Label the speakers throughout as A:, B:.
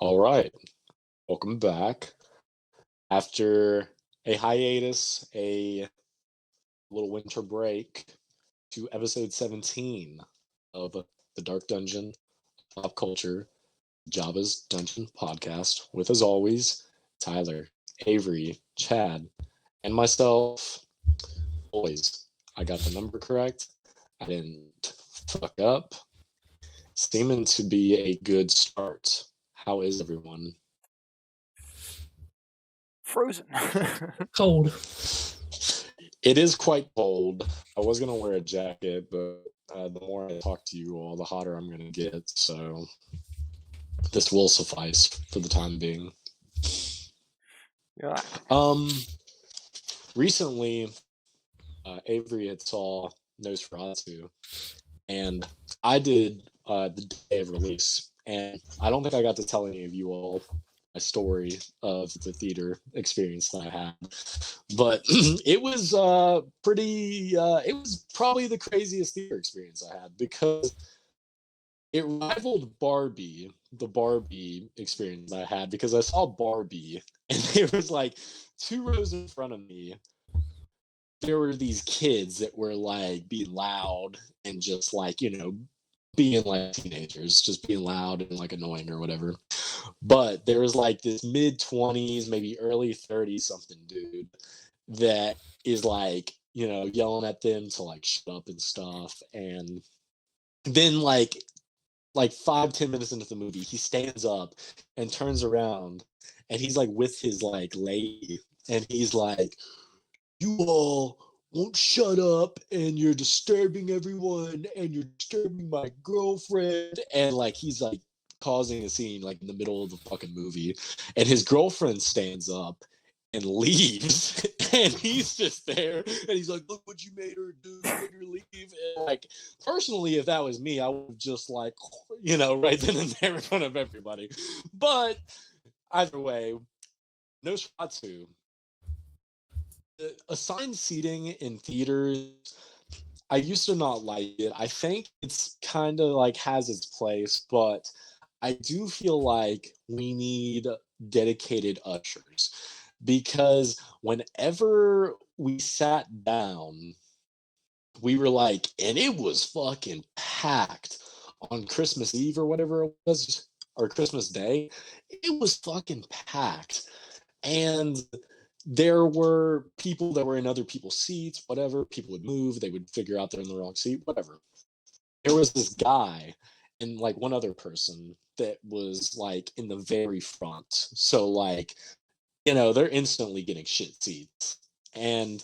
A: All right, welcome back. After a hiatus, a little winter break, to episode 17 of the Dark Dungeon Pop Culture Jabba's Dungeon podcast with, as always, Tyler, Avery, Chad, and myself. Always, I got the number correct. I didn't fuck up. Seeming to be a good start. How is everyone?
B: Frozen.
C: Cold.
A: It is quite cold. I was gonna wear a jacket, but the more I talk to you all, the hotter I'm gonna get. So this will suffice for the time being.
B: Yeah.
A: Recently, Avery had saw Nosferatu, and I did the day of release, and I don't think I got to tell any of you all my story of the theater experience that I had, but it was pretty. It was probably the craziest theater experience I had because it rivaled Barbie, the Barbie experience I had, because I saw Barbie, and there was like 2 rows in front of me. There were these kids that were like being loud and just like, being like teenagers, just being loud and like annoying or whatever. But there was like this mid 20s, maybe early 30s something dude that is like, yelling at them to like shut up and stuff. And then like 5-10 minutes into the movie, he stands up and turns around and he's like with his like lady and he's like, you all won't shut up and you're disturbing everyone and you're disturbing my girlfriend, and like he's like causing a scene like in the middle of the fucking movie, and his girlfriend stands up and leaves and he's just there and he's like, look what you made her do, you made her leave. And like, personally, if that was me, I would just like, right then and there in front of everybody. But either way, Nosferatu, assigned seating in theaters, I used to not like it. I think it's kind of like has its place, but I do feel like we need dedicated ushers because whenever we sat down, we were like, and it was fucking packed on Christmas Eve or whatever it was, or Christmas Day. It was fucking packed. And there were people that were in other people's seats, whatever. People would move, they would figure out they're in the wrong seat, whatever. There was this guy and like one other person that was like in the very front. So, like, they're instantly getting shit seats. And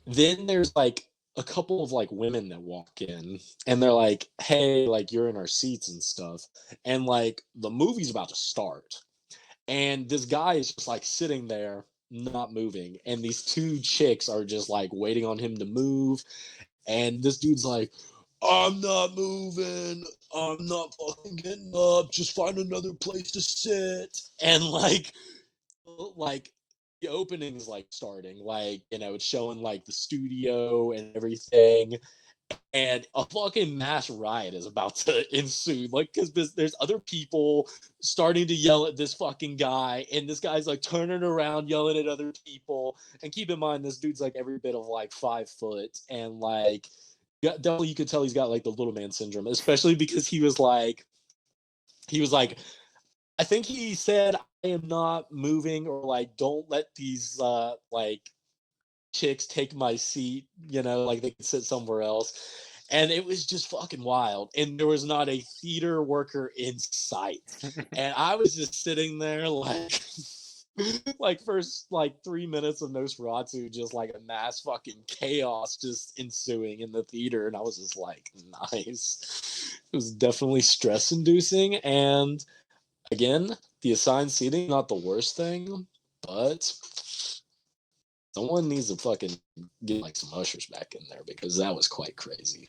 A: then there's like a couple of like women that walk in and they're like, hey, like, you're in our seats and stuff. And like the movie's about to start and this guy is just like sitting there not moving, and these 2 chicks are just like waiting on him to move, and this dude's like, I'm not moving, I'm not fucking getting up, just find another place to sit. And like the opening is like starting, like, it's showing like the studio and everything, and a fucking mass riot is about to ensue. Like, because there's other people starting to yell at this fucking guy, and this guy's like turning around, yelling at other people. And keep in mind, this dude's like every bit of like 5 foot, and like, definitely you could tell he's got like the little man syndrome, especially because he was like, I think he said, I am not moving, or like, don't let these like chicks take my seat, like they could sit somewhere else. And it was just fucking wild. And there was not a theater worker in sight. And I was just sitting there like like first like 3 minutes of Nosferatu, just like a mass fucking chaos just ensuing in the theater. And I was just like, nice. It was definitely stress inducing. And again, the assigned seating, not the worst thing, but someone needs to fucking get like some ushers back in there because that was quite crazy.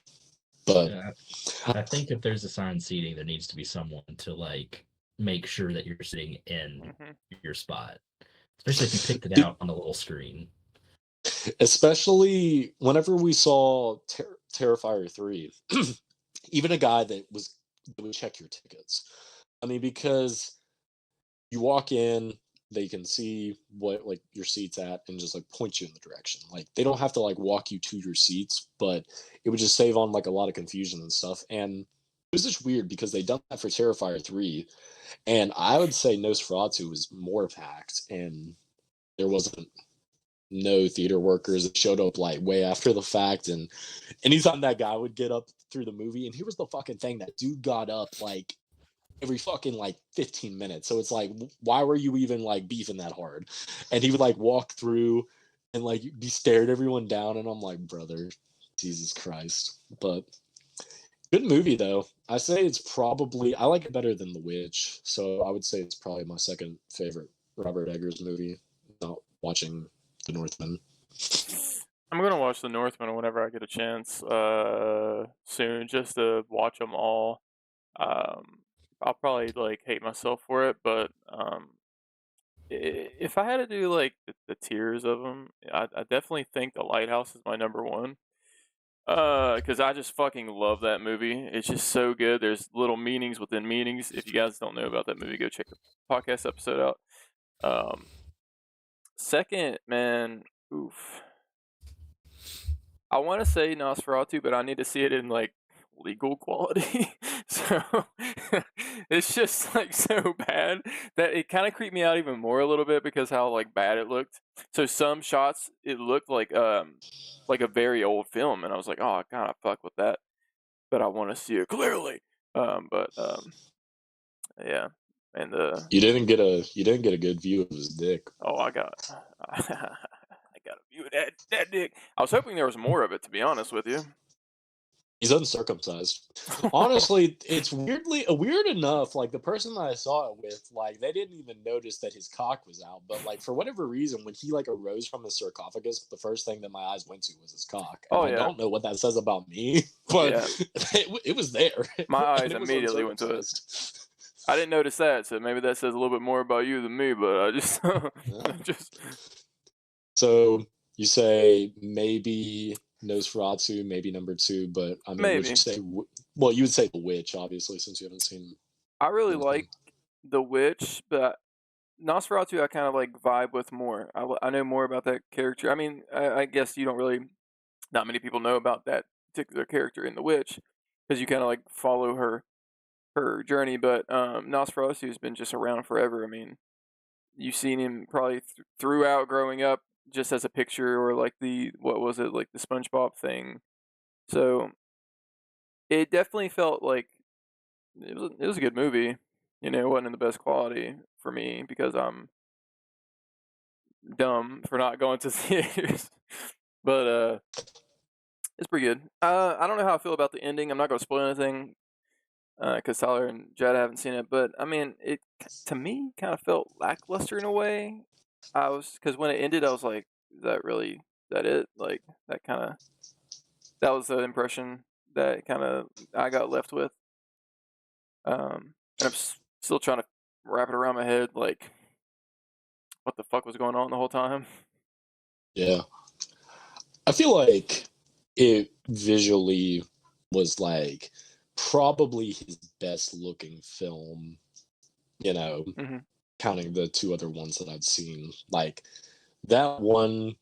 A: But
C: Yeah, I think if there's assigned seating, there needs to be someone to like make sure that you're sitting in your spot, especially if you picked it out on the little screen.
A: Especially whenever we saw Terrifier 3, even a guy that would check your tickets. I mean, because you walk in, they can see what like your seat's at and just like point you in the direction. Like they don't have to like walk you to your seats, but it would just save on like a lot of confusion and stuff. And it was just weird because they done that for Terrifier 3, and I would say Nosferatu was more packed, and there wasn't no theater workers that showed up like way after the fact. And anytime that guy would get up through the movie, and here was the fucking thing, that dude got up like every fucking like 15 minutes. So it's like, why were you even like beefing that hard? And he would like walk through and like be stared everyone down. And I'm like, brother, Jesus Christ. But good movie though. I say it's probably, I like it better than The Witch. So I would say it's probably my second favorite Robert Eggers movie. Not watching The Northman.
B: I'm gonna watch The Northman whenever I get a chance soon, just to watch them all. I'll probably like hate myself for it, but if I had to do like the tiers of them, I definitely think The Lighthouse is my number one. Because I just fucking love that movie. It's just so good. There's little meanings within meanings. If you guys don't know about that movie, go check the podcast episode out. Second, man, oof. I want to say Nosferatu, but I need to see it in like legal quality. So it's just like so bad that it kind of creeped me out even more a little bit because how like bad it looked. So some shots it looked like a very old film, and I was like, oh, I kind of fuck with that, but I want to see it clearly. Yeah, and
A: You didn't get a good view of his dick.
B: oh, I got a view of that dick. I was hoping there was more of it, to be honest with you.
A: He's uncircumcised. Honestly, it's weird enough. Like the person that I saw it with, like they didn't even notice that his cock was out. But like for whatever reason, when he like arose from the sarcophagus, the first thing that my eyes went to was his cock. And
B: Oh,
A: I
B: yeah.
A: don't know what that says about me, but
B: Yeah.
A: it was there.
B: My eyes
A: And it was
B: immediately went to it.
A: uncircumcised.
B: I didn't notice that, so maybe that says a little bit more about you than me. But I just, just
A: So you say maybe Nosferatu, maybe number 2, but I mean, would
B: maybe.
A: you say? Well, you would say The Witch, obviously, since you haven't seen.
B: I really
A: anything.
B: like The Witch, but Nosferatu I kind of like vibe with more. I know more about that character. I mean, I guess you don't really, not many people know about that particular character in The Witch because you kind of like follow her journey. But Nosferatu's been just around forever. I mean, you've seen him probably throughout growing up, just as a picture or like what was it, like the SpongeBob thing. So it definitely felt like it was a good movie. You know, it wasn't in the best quality for me because I'm dumb for not going to theaters. But it's pretty good. I don't know how I feel about the ending. I'm not going to spoil anything because Tyler and Jed haven't seen it. But I mean, it to me kind of felt lackluster in a way. Because when it ended, I was like, is that it? Like that was the impression that kind of I got left with. And I'm still trying to wrap it around my head, like what the fuck was going on the whole time.
A: Yeah. I feel like it visually was like probably his best looking film,
B: Mm-hmm.
A: counting the 2 other ones that I'd seen. Like that one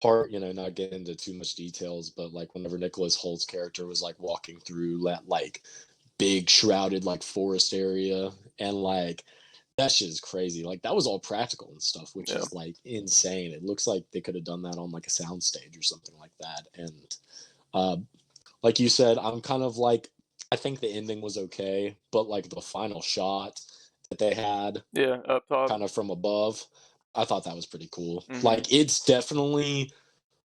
A: part, not getting into too much details, but like whenever Nicholas Holt's character was like walking through that like big shrouded like forest area, and like that shit is crazy. Like that was all practical and stuff, which
B: Yeah.
A: is like insane. It looks like they could have done that on like a soundstage or something like that. And like you said, I'm kind of like, I think the ending was okay, but like the final shot that they had,
B: Yeah, up top.
A: kind of from above, I thought that was pretty cool.
B: Mhm.
A: Like it's definitely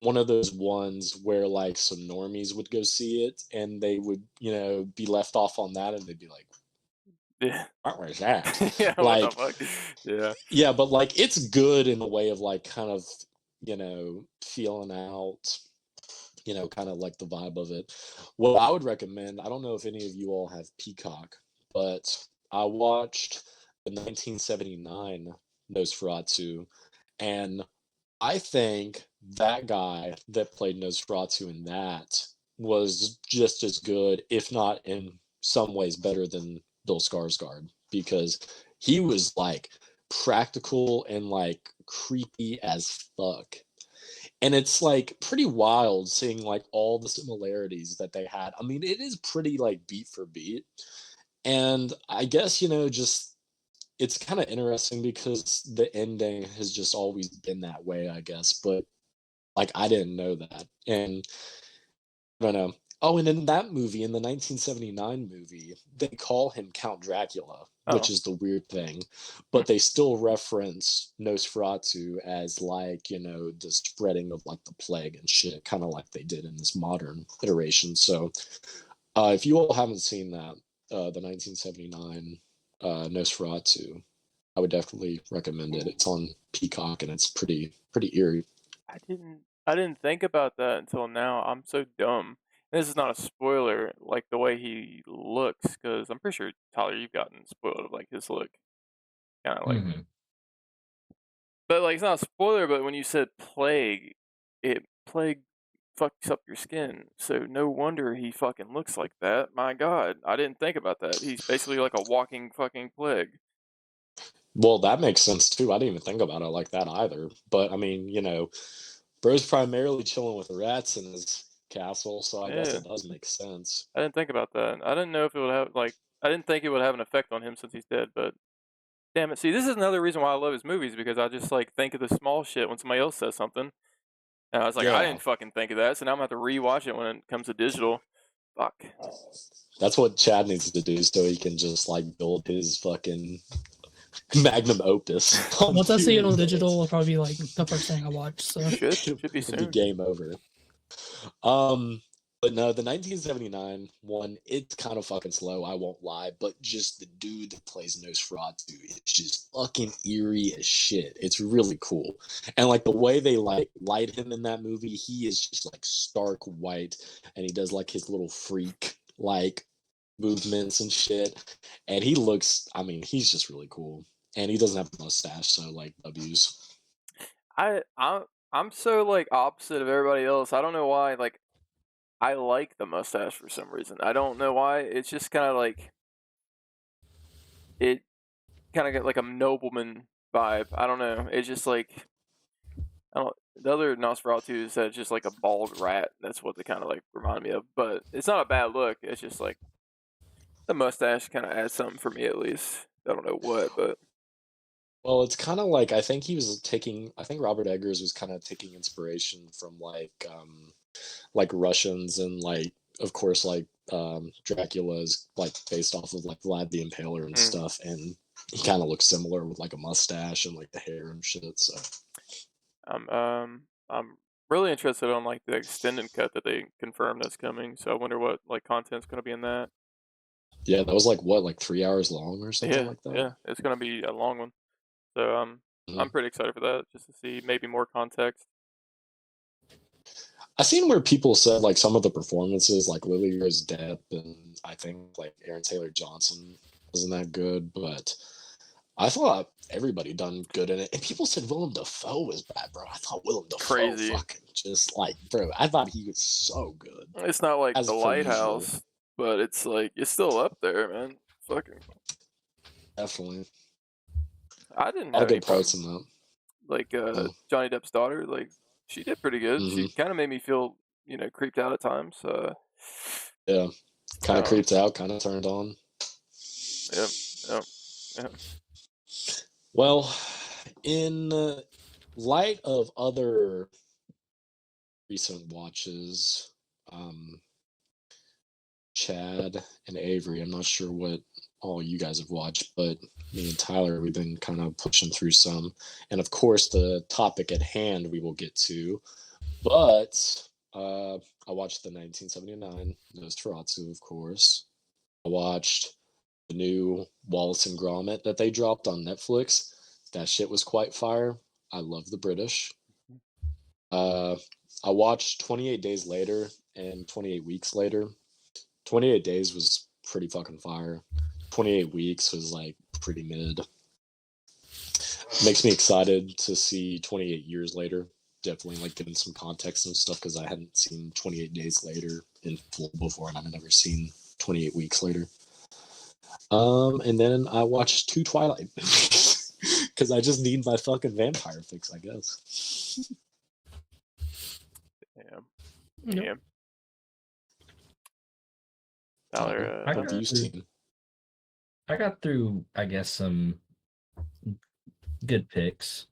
A: one of those ones where like some normies would go see it and they would, be left off on that and they'd be like,
B: Yeah.
A: what was that?
B: Yeah,
A: Like,
B: what the fuck? Yeah.
A: yeah, but like it's good in a way of like kind of, feeling out, kind of like the vibe of it. What I would recommend, I don't know if any of you all have Peacock, but I watched the 1979 Nosferatu, and I think that guy that played Nosferatu in that was just as good, if not in some ways better than Bill Skarsgård, because he was like practical and like creepy as fuck. And it's like pretty wild seeing like all the similarities that they had. I mean, it is pretty like beat for beat. And I guess, just it's kind of interesting because the ending has just always been that way, I guess. But like, I didn't know that. And I don't know. Oh, and in that movie, in the 1979 movie, they call him Count Dracula, which
B: Oh.
A: is the weird thing, but they still reference Nosferatu as like, the spreading of like the plague and shit, kind of like they did in this modern iteration. So, if you all haven't seen that, the 1979 Nosferatu, I would definitely recommend it. It's on Peacock and it's pretty eerie.
B: I didn't think about that until now. I'm so dumb. This is not a spoiler, like the way he looks, because I'm pretty sure Tyler, you've gotten spoiled of like his look, kind of like.
C: Mm-hmm.
B: But like, it's not a spoiler. But when you said plague, plague fucks up your skin. So no wonder he fucking looks like that. My God, I didn't think about that. He's basically like a walking fucking plague.
A: Well, that makes sense too. I didn't even think about it like that either. But I mean, bro's primarily chilling with rats in his castle, so I guess
B: Yeah,
A: it does make sense.
B: I didn't think about that. I didn't know if it would have like. I didn't think it would have an effect on him since he's dead, but damn it. See, this is another reason why I love his movies because I just like think of the small shit when somebody else says something. And I was like, I
A: Yeah,
B: didn't fucking think of that, so now I'm gonna have to rewatch it when it comes to digital. Fuck.
A: that's what Chad needs to do so he can just like build his fucking magnum opus.
D: Once I see it on
A: 2
D: digital,
A: minutes.
D: it'll probably be like the first thing I watch. So
B: Should be
A: It'll be
B: soon.
A: game over. But no, the 1979 one, it's kind of fucking slow, I won't lie, but just the dude that plays Nosferatu is just fucking eerie as shit. It's really cool. And like the way they like light him in that movie, he is just like stark white and he does like his little freak like movements and shit. And he looks, I mean, he's just really cool. And he doesn't have a mustache, so like W's.
B: I'm so like opposite of everybody else. I don't know why. Like I like the mustache for some reason. I don't know why. It's just kind of like it kind of got like a nobleman vibe. I don't know. It's just like I don't. The other Nosferatu is just like a bald rat. That's what they kind of like remind me of. But it's not a bad look. It's just like the mustache kind of adds something for me at least. I don't know what, but
A: Well, it's kind of like I think Robert Eggers was kind of taking inspiration from like Russians and like of course like Dracula is like based off of like Vlad the Impaler and stuff, and he kind of looks similar with like a mustache and like the hair and shit. So
B: I'm really interested on like the extended cut that they confirmed that's coming. So I wonder what like content's gonna be in that.
A: yeah, that was like what, like 3 hours long or something like that.
B: Yeah, it's gonna be a long one. So I'm
A: Mhm.
B: pretty excited for that just to see maybe more context.
A: I seen where people said like some of the performances, like Lily Rose Depp and I think like Aaron Taylor Johnson wasn't that good, but I thought everybody done good in it. And people said Willem Dafoe was bad, bro. I thought Willem Dafoe
B: Crazy.
A: fucking just like, bro, I thought he was so good.
B: It's not like
A: As
B: The
A: per usual.
B: Lighthouse, but it's like it's still up there, man. Fucking,
A: Definitely.
B: I didn't
A: A lot
B: have
A: of
B: any
A: good parts
B: problem.
A: in that.
B: Like
A: Oh.
B: Johnny Depp's daughter, like she did pretty good.
A: Hmm.
B: She kind of made me feel, creeped out at times.
A: Yeah. Kind of
B: Um,
A: creeped out, kind of turned on.
B: yep, yep, yep.
A: Well, in light of other recent watches, um, Chad and Avery, I'm not sure what all you guys have watched, but me and Tyler, we've been kind of pushing through some. And of course, the topic at hand we will get to. But I watched the 1979 Nosferatu, of course. I watched the new Wallace and Gromit that they dropped on Netflix. That shit was quite fire. I love the British. Uh, I watched 28 Days Later and 28 Weeks Later. 28 Days was pretty fucking fire. 28 Weeks was like pretty mid. Makes me excited to see 28 Years Later. Definitely like getting some context and stuff because I hadn't seen 28 Days Later in full before and I've never seen 28 Weeks Later. And then I watched 2 Twilight because I just need my fucking vampire fix, I guess.
B: Damn.
D: Yep.
B: Damn. Tyler,
C: I
A: What have you seen?
C: I got through, I guess, some good picks.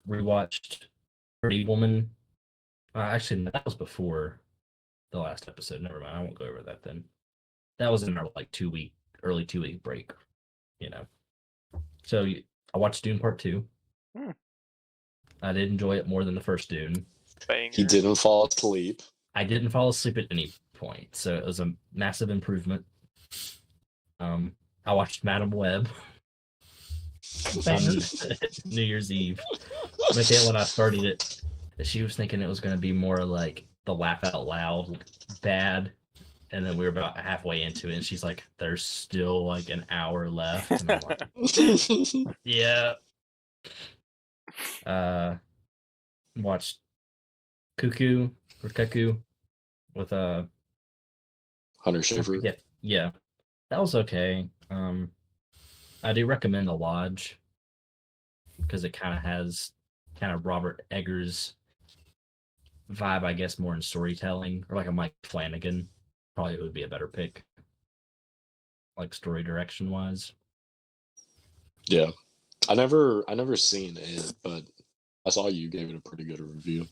C: Rewatched Pretty Woman. Actually, that was before the last episode. Never mind. I won't go over that then. That was in our like early 2 week break. You know. So I watched Dune Part 2. I did enjoy it more than the first Dune.
B: banger.
A: He didn't fall asleep.
C: I didn't fall asleep at any point, so it was a massive improvement. I watched Madam Web on New Year's Eve. Michaela and I started it. She was thinking it was going to be more like the laugh out loud bad, and then we were about halfway into it, and she's like, "There's still like an hour left," and I'm like, "Yeah." Watched Cuckoo with
A: Hunter Schiffer.
C: yeah, that was okay. I do recommend The Lodge because it kind of has Robert Eggers vibe, I guess, more in storytelling, or like a Mike Flanagan. Probably would be a better pick, like story direction wise.
A: Yeah. I never seen it, but I saw you gave it a pretty good review.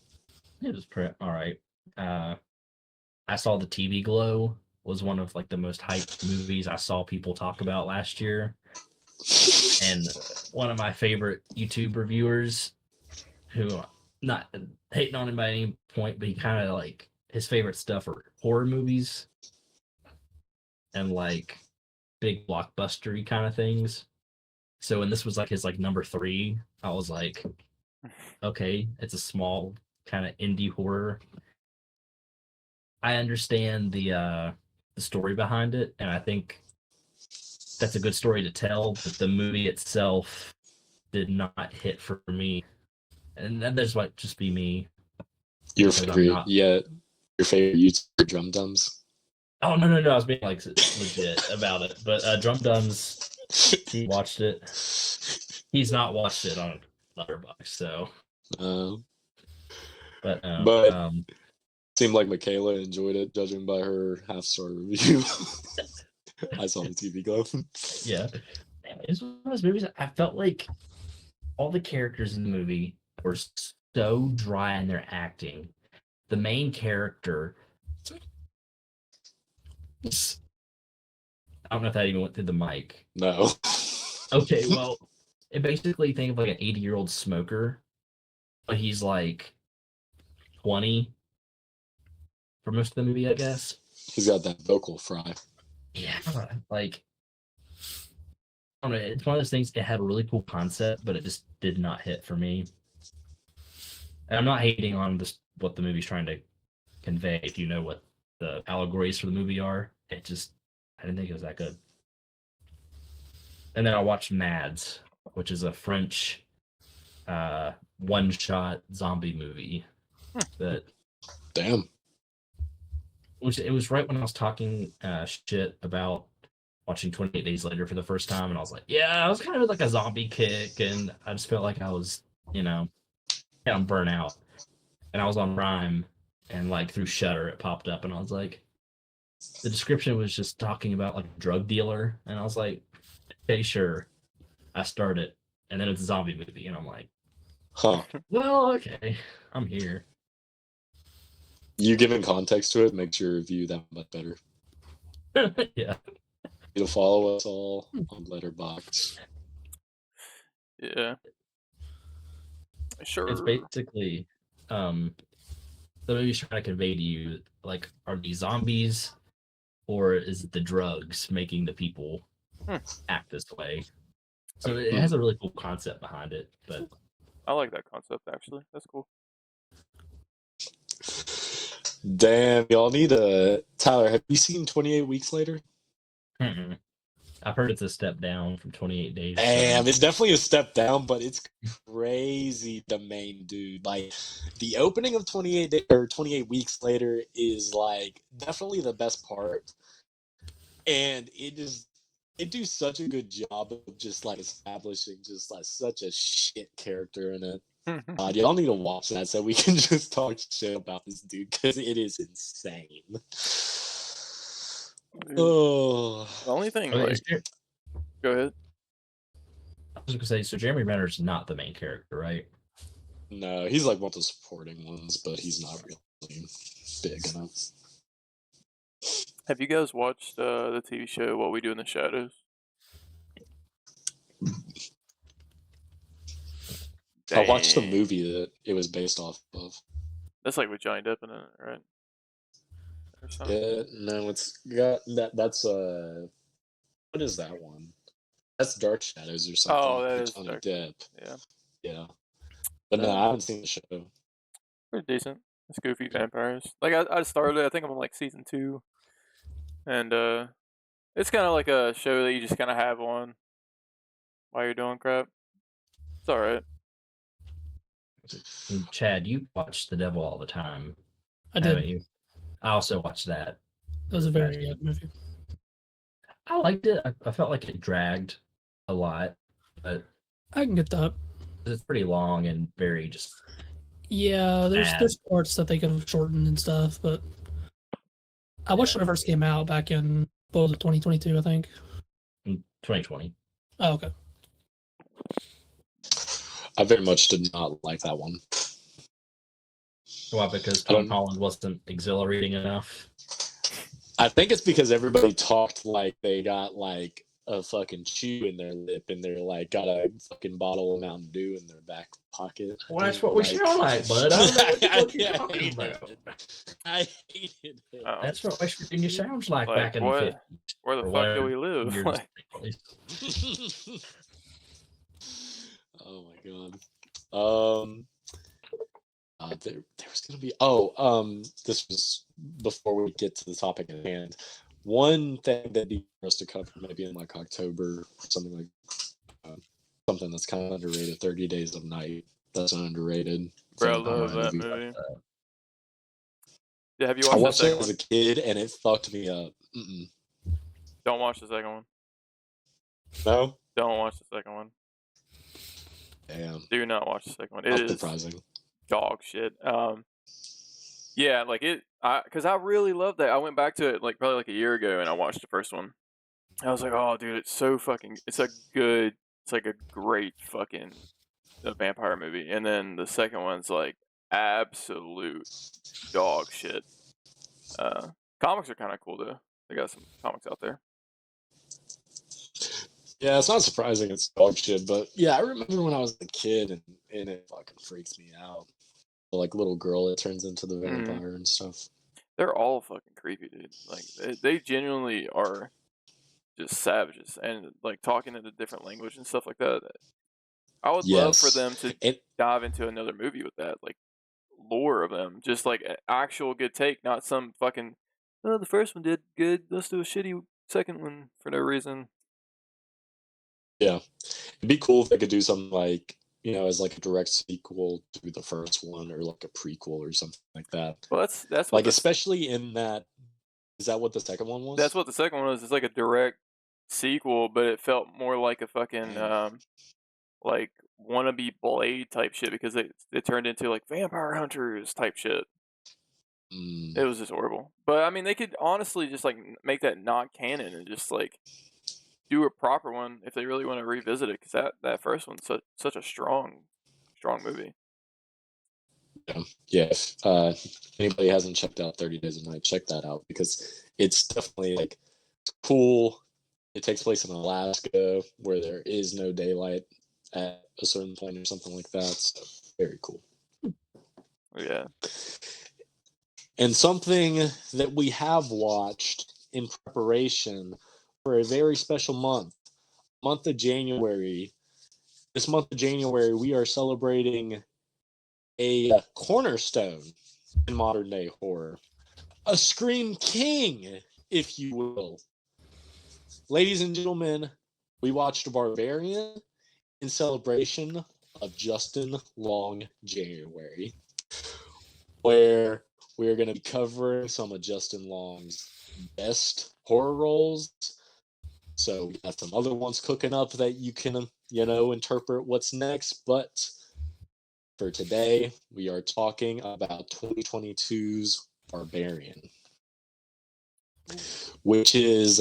C: It was pretty all right. I saw The TV Glow was one of like the most hyped movies I saw people talk about last year. And one of my favorite YouTube reviewers, who not hating on him by any point, but he kind of like his favorite stuff are horror movies and like big blockbustery kind of things. So when this was like his like number 3, I was like, okay, it's a small kind of indie horror. I understand the story behind it, and I think that's a good story to tell, but the movie itself did not hit for me. And that might just be me.
A: Your
C: because I'm
A: favorite,
C: not-
A: your favorite YouTuber, Drum Dums.
C: Oh no! I was being like legit about it. But Drum Duns, he watched it. He's not watched it on Letterboxd, so. But
A: Seemed like Michaela enjoyed it, judging by her half-star review. I saw the TV Glow.
C: yeah, it's one of those movies. I felt like all the characters in the movie were so dry in their acting. The main character, I don't know if that even went through the mic.
A: No.
C: Okay, well, it basically think of like an 80-year-old smoker, but he's like 20 for most of the movie, I guess.
A: He's got that vocal fry.
C: Yeah, like I don't know. It's one of those things. It had a really cool concept, but it just did not hit for me. And I'm not hating on this what the movie's trying to convey. If you know what the allegories for the movie are, I didn't think it was that good. And then I watched Mads, which is a French one-shot zombie movie. That
A: Damn.
C: it was right when I was talking shit about watching 28 Days Later for the first time, and I was like, yeah, I was kind of like a zombie kick, and I just felt like I was, on burnout. And I was on Prime, and like through Shutter, it popped up, and I was like, the description was just talking about like a drug dealer, and I was like, okay, sure. I started, and then it's a zombie movie, and I'm like,
A: Huh.
C: well, okay, I'm here.
A: You giving context to it makes your review that much better.
C: Yeah.
A: You to follow us all on Letterboxd.
B: Yeah. Sure.
C: It's basically the movie's trying to convey to you, like, are these zombies or is it the drugs making the people act this way? So it has a really cool concept behind it, but
B: I like that concept actually. That's cool.
A: Damn, y'all need a Tyler. Have you seen 28 Weeks Later?
C: I've heard it's a step down from 28 Days.
A: Damn, it's definitely a step down, but it's crazy. The main dude, like the opening of 28 Weeks Later, is like definitely the best part. and it do such a good job of just like establishing just like such a shit character in it. God, y'all need to watch that so we can just talk shit about this dude because it is insane.
B: Dude,
A: Oh,
B: the only thing,
C: Okay,
B: like, go ahead.
C: I was gonna say, so Jeremy Renner's not the main character, right?
A: no, he's like one of the supporting ones, but he's not really big enough.
B: Have you guys watched the TV show What We Do in the Shadows?
A: I watched the
B: Dang.
A: movie that it was based off of.
B: That's like with Johnny Depp in it, right? Or something.
A: Yeah, no, it's got that. That's what is that one? That's Dark Shadows or something.
B: Oh, that
A: with
B: is
A: Johnny
B: Dark
A: Depp.
B: Yeah.
A: Yeah, but no, I haven't seen the show.
B: Pretty decent. It's goofy vampires. Like I started. I think I'm on like season 2, and it's kind of like a show that you just kind of have on while you're doing crap. It's all right.
C: And Chad, you watch The Devil All the Time,
D: I
C: haven't
D: did.
C: you? I also watched that.
D: That was a very good movie.
C: I liked it. I felt like it dragged a lot, but
D: I can get that.
C: it's pretty long and very just
D: Yeah,
C: bad.
D: there's parts that they could have shortened and stuff, but I watched it when it first came out back in, what was it, 2022, I think.
C: In 2020.
D: Oh, okay.
A: I very much did not like that one.
C: Why? Because
A: I
C: Tom
A: don't-
C: Holland wasn't exhilarating enough.
A: I think it's because everybody talked like they got like a fucking chew in their lip and they're like got a fucking bottle of Mountain Dew in their back pocket.
C: Well, that's what we sound like, bud. I don't know what the fuck you're
A: I
C: talking
A: hated
C: about.
A: it. I hated it.
B: Oh,
C: That's what West Virginia sounds like
B: Like,
C: back in
B: what?
C: the 50s.
B: where the
C: or
B: fuck
C: whatever
B: do we live?
C: years
B: Like,
C: it was.
A: Oh my god. There was gonna be this was before we get to the topic at hand. One thing that'd be for us to cover maybe in like October, something like something that's kind of underrated. 30 Days of Night. That's an underrated.
B: bro, I
A: vampire
B: love that
A: movie.
B: movie. Yeah, have you
A: I
B: watched the
A: watched it
B: second
A: as
B: one?
A: a kid and it fucked me up. Mm-mm.
B: Don't watch the second one.
A: No,
B: Don't watch the second one.
A: damn,
B: Do not watch the second one. It
A: not
B: is
A: surprising.
B: dog shit. Yeah, like because I really loved that. I went back to it like probably like a year ago and I watched the first one. I was like, oh, dude, it's like a great fucking vampire movie. And then the second one's like absolute dog shit. Comics are kind of cool though. They got some comics out there.
A: Yeah, it's not surprising it's dog shit, but yeah, I remember when I was a kid and it fucking freaks me out. The like little girl that turns into the vampire and stuff.
B: They're all fucking creepy, dude. Like they genuinely are just savages and like talking in a different language and stuff like that. I would love for
A: Yes.
B: them to
A: And
B: dive into another movie with that, like lore of them, just like an actual good take, not some fucking. Oh, the first one did good. Let's do a shitty second one for no reason.
A: yeah, it'd be cool if they could do something like, as like a direct sequel to the first one or like a prequel or something like that.
B: Well, that's what
A: Like, especially in that, is that what the second one was?
B: that's what the second one was. It's like a direct sequel, but it felt more like a fucking like wannabe Blade type shit because it turned into like vampire hunters type shit.
A: Mm,
B: It was just horrible. But I mean, they could honestly just like make that not canon and just like do a proper one if they really want to revisit it because that first one's such a strong movie.
A: yeah, if anybody hasn't checked out 30 Days of Night, check that out because it's definitely like cool. It takes place in Alaska where there is no daylight at a certain point or something like that. So very cool.
B: Yeah.
A: And something that we have watched in preparation for a very special month of January. This month of January, we are celebrating a cornerstone in modern day horror, a Scream King, if you will. Ladies and gentlemen, we watched Barbarian in celebration of Justin Long January, where we are going to be covering some of Justin Long's best horror rolls. So we got some other ones cooking up that you can, interpret what's next. But for today, we are talking about 2022's Barbarian, which is,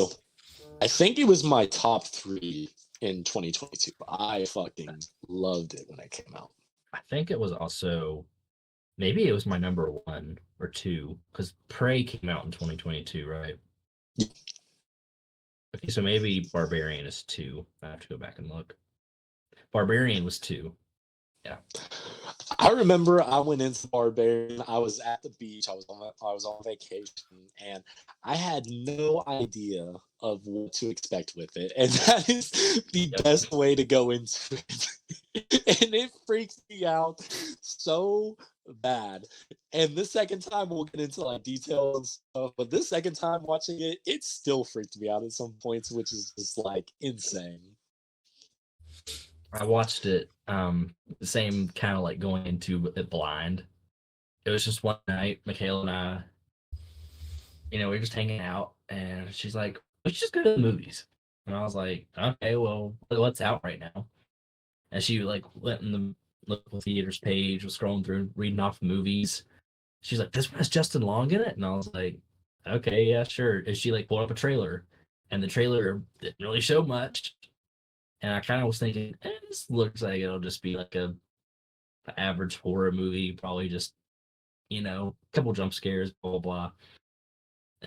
A: I think it was my top 3 in 2022. I fucking loved it when it came out.
C: I think it was also, maybe it was my number 1 or 2, because Prey came out in 2022, right?
A: Yeah.
C: Okay, so maybe Barbarian is 2. I have to go back and look. Barbarian was 2. Yeah.
A: I remember I went into Barbarian. I was at the beach. I was on vacation, and I had no idea of what to expect with it. And that is the best way to go into it. And it freaks me out so bad. And the second time we'll get into like details and stuff, but this second time watching it, it still freaked me out at some points, which is just like insane.
C: I watched it the same kind of like going into it blind. It was just one night, Michaela and I, we were just hanging out, and she's like, we should just go to the movies. And I was like, okay, well, what's out right now? And she like went in the local theaters page, was scrolling through, reading off movies. She's like, this one has Justin Long in it? And I was like, okay, yeah, sure. And she like pulled up a trailer, and the trailer didn't really show much. And I kind of was thinking, this looks like it'll just be like a average horror movie, probably just, a couple jump scares, blah, blah, blah.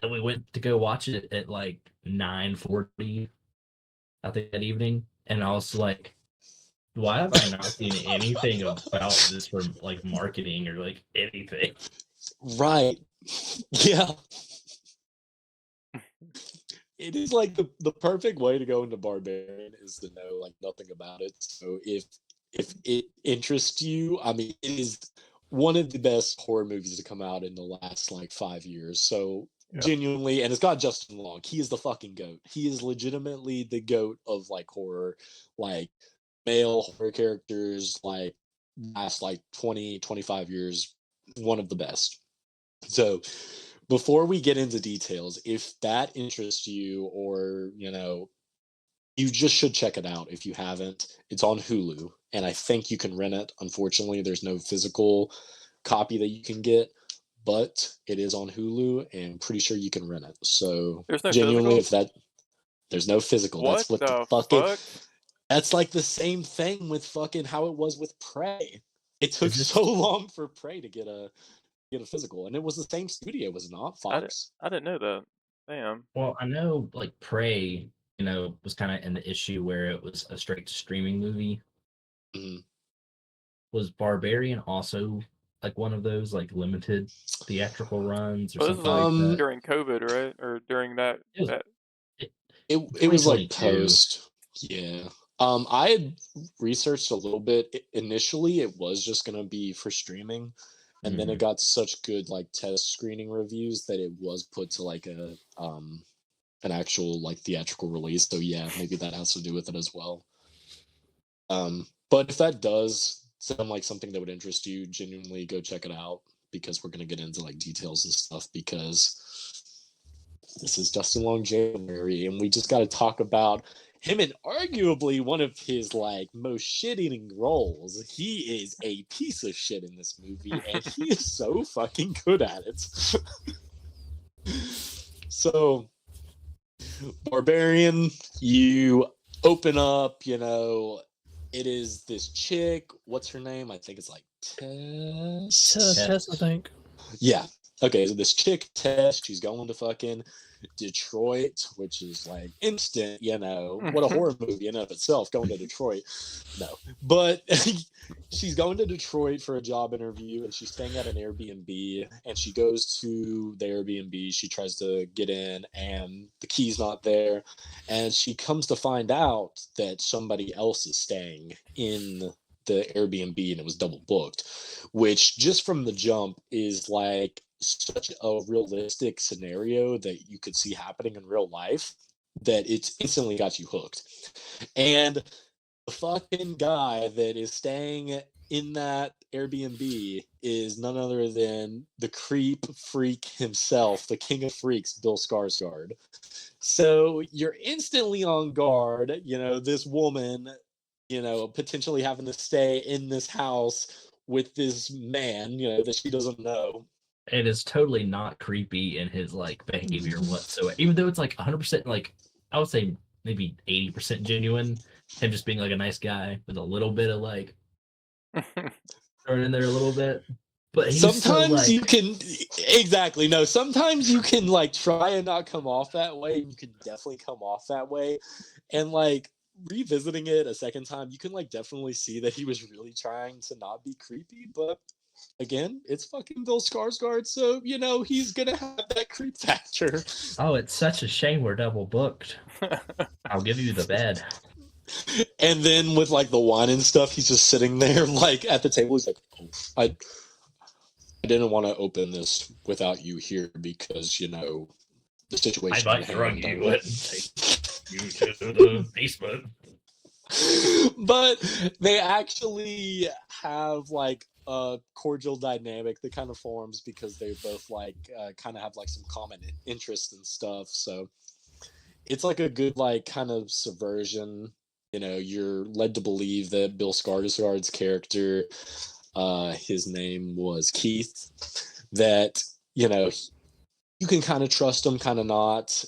C: And we went to go watch it at like 9:40, I think, that evening. And I was like, why have I not seen anything about this from like marketing or like anything?
A: Right. Yeah. It is like the perfect way to go into Barbarian is to know like nothing about it. So if it interests you, I mean, it is one of the best horror movies to come out in the last like 5 years. So genuinely, and it's got Justin Long. He is the fucking goat. He is legitimately the goat of like horror, like male horror characters, like last like 20, 25 years, one of the best. So before we get into details, if that interests you or, you just should check it out if you haven't. It's on Hulu, and I think you can rent it. Unfortunately, there's no physical copy that you can get, but it is on Hulu, and I'm pretty sure you can rent it. So
B: There's no
A: genuinely,
B: physical?
A: there's no physical.
B: What
A: That's what
B: the
A: fucking.
B: fuck?
A: That's like the same thing with fucking how it was with Prey. It took
C: Is this-
A: so long for Prey to get a physical, and it was the same studio, was it not? Fox.
B: I didn't know that. Damn.
C: Well, I know like Prey, was kind of in the issue where it was a straight streaming movie.
A: Mhm.
C: Was Barbarian also like one of those like limited theatrical runs or
B: Well, this
C: something
B: was
C: like that?
B: during COVID, right? Or during that.
A: It was like
C: 2022.
A: post. Yeah. I had researched a little bit. Initially, it was just gonna be for streaming, and then it got such good like test screening reviews that it was put to like an actual like theatrical release. So yeah, maybe that has to do with it as well. But if that does sound like something that would interest you, genuinely go check it out, because we're gonna get into like details and stuff, because this is Justin Long January, and we just got to talk about him in arguably one of his like most shit-eating roles. He is a piece of shit in this movie, and he is so fucking good at it. So, Barbarian, you open up, it is this chick. What's her name? I think it's like Tess.
D: Tess, I think.
A: Yeah. Okay, so this chick, Tess, she's going to fucking Detroit, which is like instant, what a horror movie in and of itself, going to Detroit. No. But she's going to Detroit for a job interview, and she's staying at an Airbnb, and she goes to the Airbnb. She tries to get in, and the key's not there. And she comes to find out that somebody else is staying in the Airbnb, and it was double booked, which just from the jump is like such a realistic scenario that you could see happening in real life, that it's instantly got you hooked. And the fucking guy that is staying in that Airbnb is none other than the creep freak himself, the king of freaks, Bill Skarsgård. So you're instantly on guard, this woman, potentially having to stay in this house with this man, that she doesn't know.
C: It is totally not creepy in his like behavior whatsoever. Even though it's like 100% like I would say maybe 80% genuine, him just being like a nice guy with a little bit of like thrown in there a little bit. But he's
A: Sometimes
C: so,
A: you can exactly no. Sometimes you can like try and not come off that way. You can definitely come off that way, and like revisiting it a second time, you can like definitely see that he was really trying to not be creepy. But again, it's fucking Bill Skarsgård, so he's gonna have that creep factor.
C: Oh, it's such a shame we're double booked. I'll give you the bed.
A: And then with like the wine and stuff, he's just sitting there like at the table. He's like, "Oh, I didn't want to open this without you here because the situation."
C: I might drug you and take you to the basement.
A: But they actually have like a cordial dynamic that kind of forms because they both like kind of have like some common interest and stuff. So it's like a good like kind of subversion. You're led to believe that Bill Skarsgård's character, his name was Keith, that you can kind of trust him, kind of not.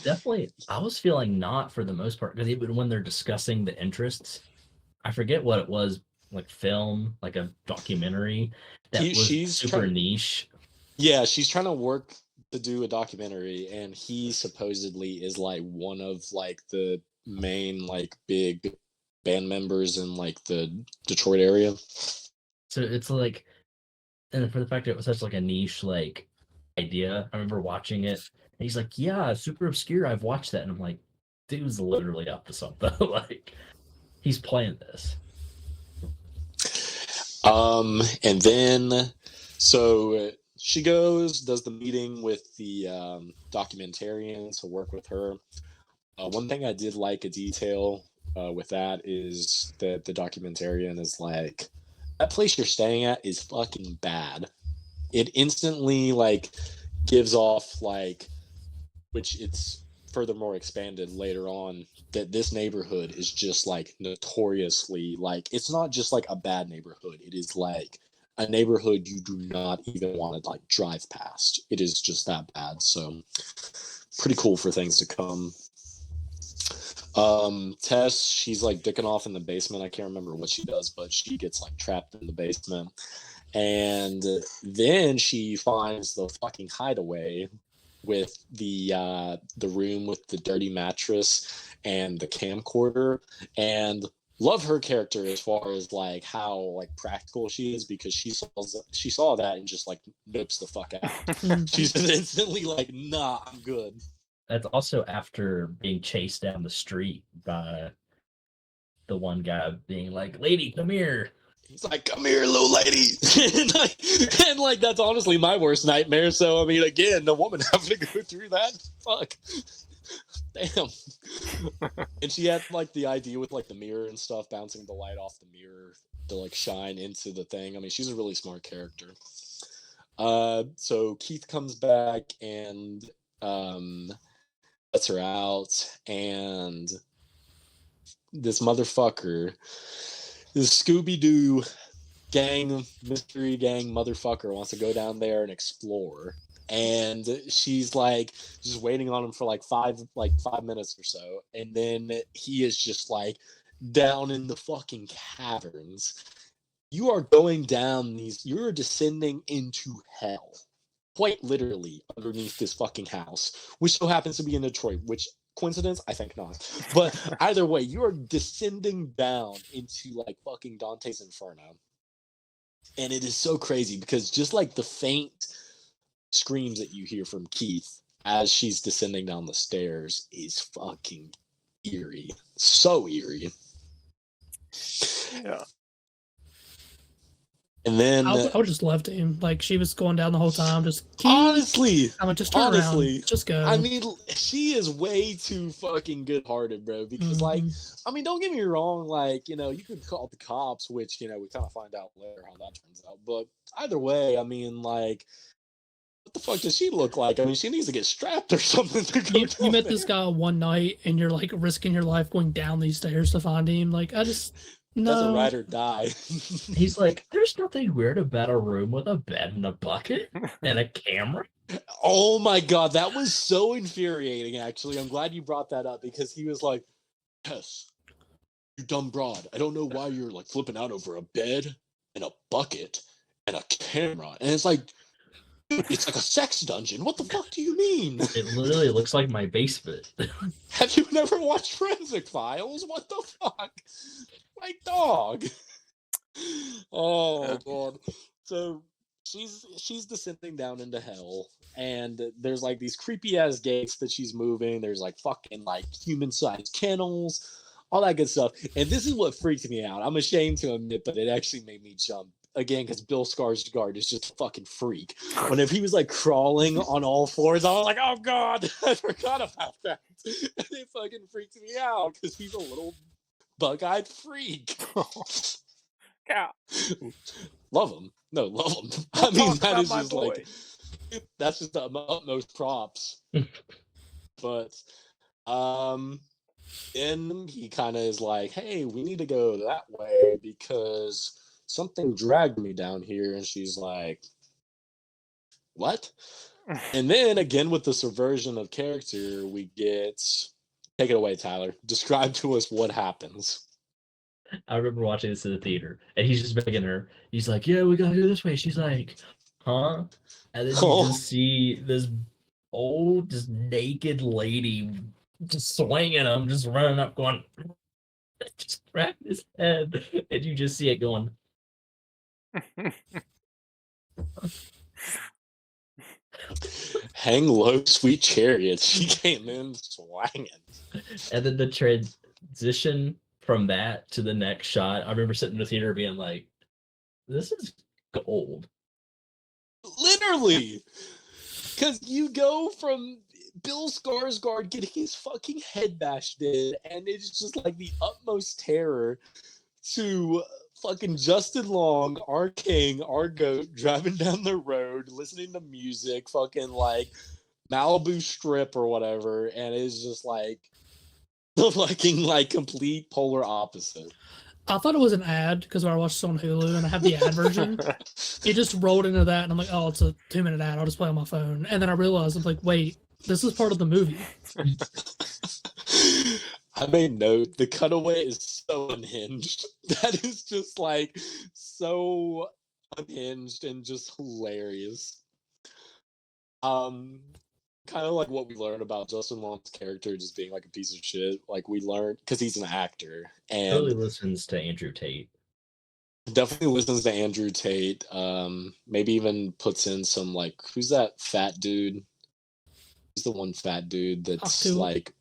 C: Definitely, I was feeling not for the most part because even when they're discussing the interests, I forget what it was, like film, like a documentary that was super niche.
A: Yeah, she's trying to work to do a documentary, and he supposedly is like one of like the main like big band members in like the Detroit area.
C: So it's like, and for the fact that it was such like a niche like idea, I remember watching it. And he's like, "Yeah, super obscure. I've watched that," and I'm like, "Dude's literally up to something." Like, he's playing this.
A: And then so she goes, does the meeting with the documentarian to work with her. One thing I did like a detail with that is that the documentarian is like, that place you're staying at is fucking bad. It instantly like gives off like, which it's furthermore expanded later on, that this neighborhood is just like notoriously like, it's not just like a bad neighborhood. It is like a neighborhood you do not even want to like drive past. It is just that bad. So pretty cool for things to come. Tess, she's like dicking off in the basement. I can't remember what she does, but she gets like trapped in the basement. And then she finds the fucking hideaway with the room with the dirty mattress and the camcorder, and love her character as far as like how like practical she is, because she saw that and just like nips the fuck out. She's just instantly like, nah, I'm good.
C: That's also after being chased down the street by the one guy being like, "Lady, come here."
A: He's like, "Come here, little lady." and like that's honestly my worst nightmare. So I mean, again, the woman having to go through that, fuck, damn. And she had like the idea with like the mirror and stuff, bouncing the light off the mirror to like shine into the thing. I mean, she's a really smart character. So Keith comes back and lets her out, and this motherfucker, this Scooby-Doo gang, mystery gang motherfucker wants to go down there and explore. And she's like just waiting on him for like 5 minutes or so, and then he is just like down in the fucking caverns. You are going down you're descending into hell, quite literally, underneath this fucking house, which so happens to be in Detroit, which coincidence? I think not. But either way, you are descending down into like fucking Dante's Inferno. And it is so crazy because just like the faint screams that you hear from Keith as she's descending down the stairs is fucking eerie. So eerie.
B: Yeah.
A: And then
D: I would just left him. Like she was going down the whole time, just
A: honestly,
D: I'm like, just turn around, just go.
A: I mean, she is way too fucking good-hearted, bro. Because, like, I mean, don't get me wrong. Like, you know, you could call the cops, which we kind of find out later how that turns out. But either way, I mean, like, what the fuck does she look like? I mean, she needs to get strapped or something to go
D: You met this guy one night, and you're like risking your life going down these stairs to find him. Like I just
A: That's a
D: no.
A: ride or die.
C: He's like, there's nothing weird about a room with a bed and a bucket and a camera.
A: Oh my god, that was so infuriating. Actually, I'm glad you brought that up because he was like, "Yes, you dumb broad. I don't know why you're like flipping out over a bed and a bucket and a camera." And it's like, dude, it's like a sex dungeon. What the fuck do you mean?
C: It literally looks like my basement.
A: Have you never watched Forensic Files? What the fuck? My dog. Oh god. So she's descending down into hell, and there's like these creepy ass gates that she's moving. There's like fucking like human sized kennels, all that good stuff. And this is what freaked me out. I'm ashamed to admit, but it actually made me jump again because Bill Skarsgård is just a fucking freak. Whenever he was like crawling on all fours, I was like, oh god, I forgot about that. And it fucking freaked me out because he's a little bug-eyed freak.
B: Yeah.
A: Love him. No, love him. I mean, that is just
B: boy.
A: like, that's just the utmost props. But, then he kind of is like, hey, we need to go that way because something dragged me down here. And she's like, what? And then again, with the subversion of character, we get, take it away, Tyler. Describe to us what happens.
C: I remember watching this in the theater, and he's just begging her. He's like, "Yeah, we gotta go this way." She's like, "Huh?" And then you just see this old, just naked lady just swinging him, just running up, going, just crack his head, and you just see it going.
A: Hang low, sweet chariot. She came in swanging.
C: And then the transition from that to the next shot, I remember sitting in the theater being like, this is gold.
A: Literally. Because you go from Bill Skarsgård getting his fucking head bashed in, and it's just like the utmost terror, to fucking Justin Long, our king, our goat, driving down the road, listening to music, fucking like Malibu Strip or whatever, and it's just like the fucking like complete polar opposite.
D: I thought it was an ad because I watched this on Hulu and I have the ad version. It just rolled into that, and I'm like, oh, it's a 2-minute ad. I'll just play on my phone. And then I realized, I'm like, wait, this is part of the movie.
A: I made note, the cutaway is so unhinged. That is just like so unhinged and just hilarious. Kind of like what we learned about Justin Long's character just being like a piece of shit. Like we learned because he's an actor and
C: Totally listens to Andrew Tate.
A: definitely listens to Andrew Tate. Maybe even puts in some like, who's that fat dude? Who's the one fat dude that's like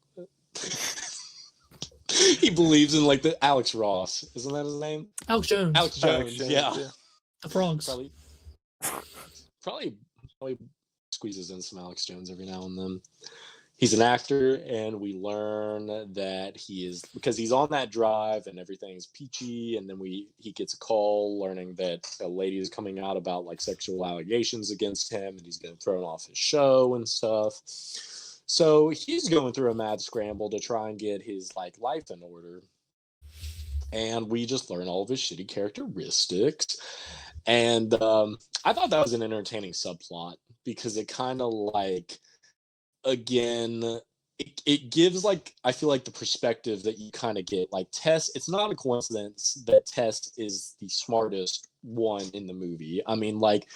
A: he believes in like the Alex Ross, isn't that his name?
D: Alex Jones.
A: Alex Jones, yeah.
D: The frogs.
A: Probably squeezes in some Alex Jones every now and then. He's an actor, and we learn that he is, because he's on that drive and everything's peachy, and then he gets a call learning that a lady is coming out about like sexual allegations against him, and he's getting thrown off his show and stuff. So he's going through a mad scramble to try and get his like life in order. And we just learn all of his shitty characteristics. And I thought that was an entertaining subplot because it kind of like, again, it gives like, I feel like the perspective that you kind of get. Like Tess, it's not a coincidence that Tess is the smartest one in the movie. I mean, like,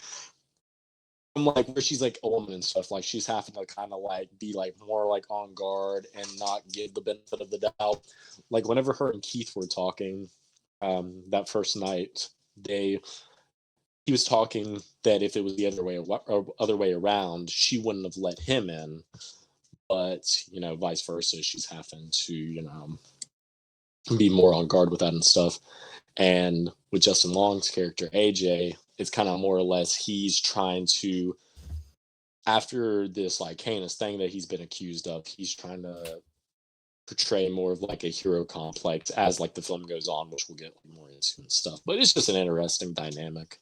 A: from like where she's like a woman and stuff, like she's having to kind of like be like more like on guard and not give the benefit of the doubt. Like whenever her and Keith were talking that first night, he was talking that if it was the other way around, she wouldn't have let him in, but you know, vice versa, she's having to, you know, be more on guard with that and stuff. And with Justin Long's character AJ, it's kind of more or less he's trying to, after this like heinous thing that he's been accused of, he's trying to portray more of like a hero complex as like the film goes on, which we'll get more into and stuff. But it's just an interesting dynamic.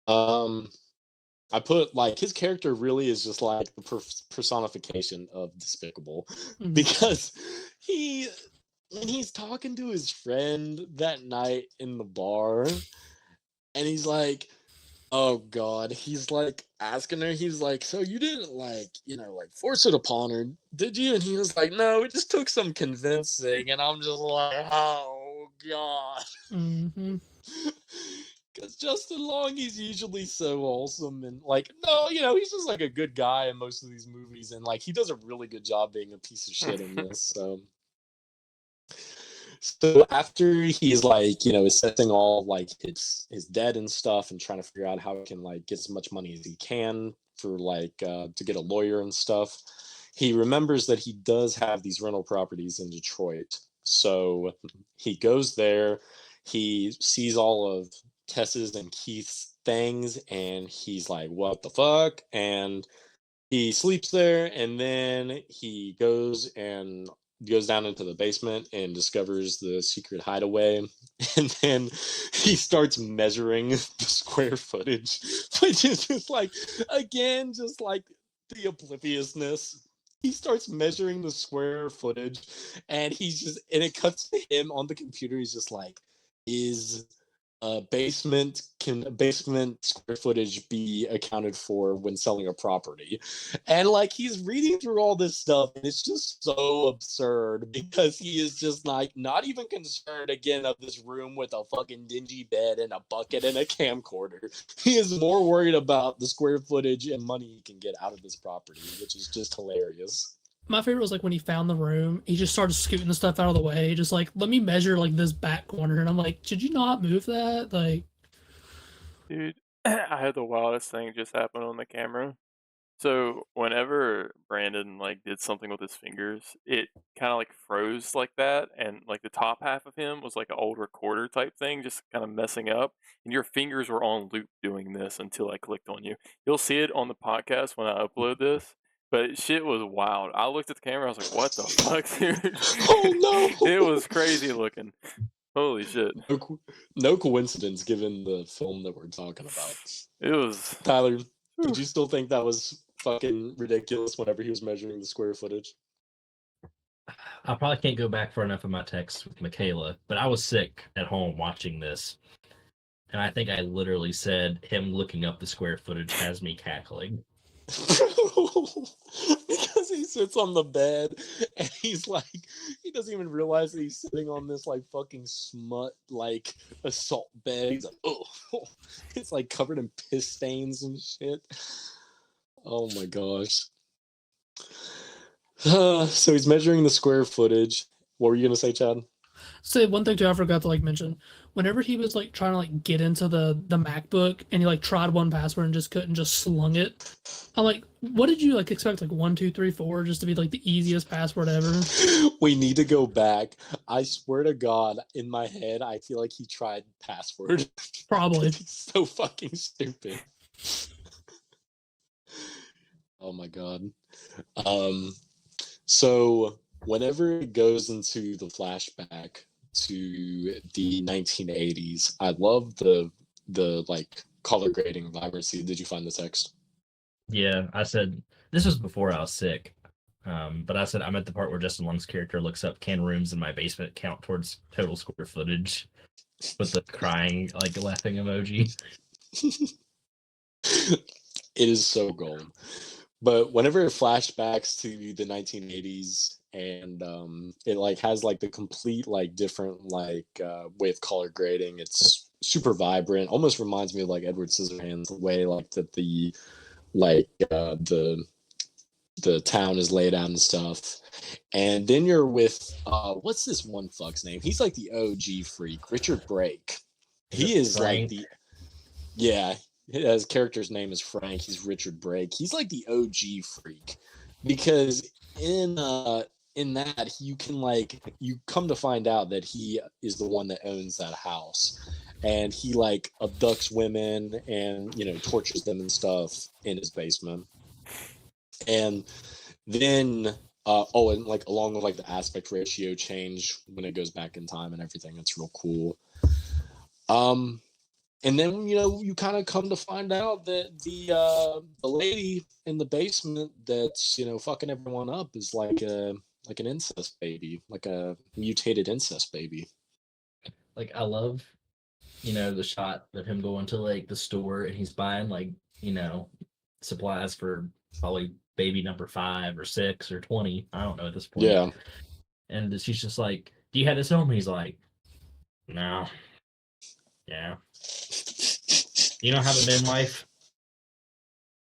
A: I put like his character really is just like the personification of despicable, because when he's talking to his friend that night in the bar, and he's like, oh god, he's like asking her, he's like, so you didn't like, like force it upon her, did you? And he was like, no, it just took some convincing. And I'm just like, oh god. Because Justin Long, he's usually so awesome and like, no, he's just like a good guy in most of these movies, and like he does a really good job being a piece of shit in this. So after he's like, assessing all like his debt and stuff and trying to figure out how he can like get as much money as he can for like to get a lawyer and stuff, he remembers that he does have these rental properties in Detroit. So he goes there, he sees all of Tess's and Keith's things, and he's like, what the fuck? And he sleeps there, and then he goes down into the basement and discovers the secret hideaway. And then he starts measuring the square footage, which is just like, again, just like the obliviousness. He starts measuring the square footage, and it cuts to him on the computer. He's just like, is basement square footage be accounted for when selling a property? And like he's reading through all this stuff, and it's just so absurd, because he is just like not even concerned again of this room with a fucking dingy bed and a bucket and a camcorder. He is more worried about the square footage and money he can get out of this property, which is just hilarious.
D: My favorite was like when he found the room, he just started scooting the stuff out of the way, just like, let me measure like this back corner. And I'm like, should you not move that? Like,
B: Dude, I had the wildest thing just happen on the camera. So whenever Brandon like did something with his fingers, it kind of like froze like that, and like the top half of him was like an old recorder type thing, just kind of messing up. And your fingers were on loop doing this until I clicked on you. You'll see it on the podcast when I upload this. But shit was wild. I looked at the camera, I was like, what the fuck, dude?
A: Oh no!
B: It was crazy looking. Holy shit.
A: No coincidence given the film that we're talking about.
B: It was...
A: Tyler, did you still think that was fucking ridiculous whenever he was measuring the square footage?
C: I probably can't go back for enough of my texts with Michaela, but I was sick at home watching this. And I think I literally said him looking up the square footage has me cackling.
A: Because he sits on the bed and he's like, he doesn't even realize that he's sitting on this like fucking smut like assault bed. He's like, oh, it's like covered in piss stains and shit. Oh my gosh. So he's measuring the square footage. What were you gonna say, Chad?
D: say one thing too I forgot to like mention. Whenever he was like trying to like get into the MacBook and he like tried 1Password and just couldn't, just slung it. I'm like, what did you like expect, like 1 2 3 4 just to be like the easiest password ever?
A: We need to go back. I swear to God, in my head, I feel like he tried password.
D: Probably.
A: It's so fucking stupid. Oh my God. So whenever it goes into the flashback to the 1980s, I love the like color grading vibrancy. Did you find the text?
C: Yeah, I said this was before I was sick, but I said I'm at the part where Justin Long's character looks up, can rooms in my basement count towards total square footage, with the crying, like laughing emoji.
A: It is so gold. But whenever it flashbacks to the 1980s, and it like has like the complete like different like way of color grading, it's super vibrant, almost reminds me of like Edward Scissorhands, the way like that the like the town is laid out and stuff. And then you're with what's this one fuck's name? He's like the OG freak, Richard Brake. He is
C: Frank?
A: like the his character's name is Frank. He's Richard Brake. He's like the OG freak, because in in that you can like you come to find out that he is the one that owns that house, and he like abducts women and tortures them and stuff in his basement. And then and like along with like the aspect ratio change when it goes back in time and everything, it's real cool. And then you kind of come to find out that the lady in the basement that's fucking everyone up is like an incest baby, like a mutated incest baby.
C: Like I love, the shot of him going to like the store and he's buying like, supplies for probably baby number 5 or 6 or 20. I don't know at this point.
A: Yeah.
C: And she's just like, "Do you have this home?" He's like, "No." Yeah. You don't have a midwife?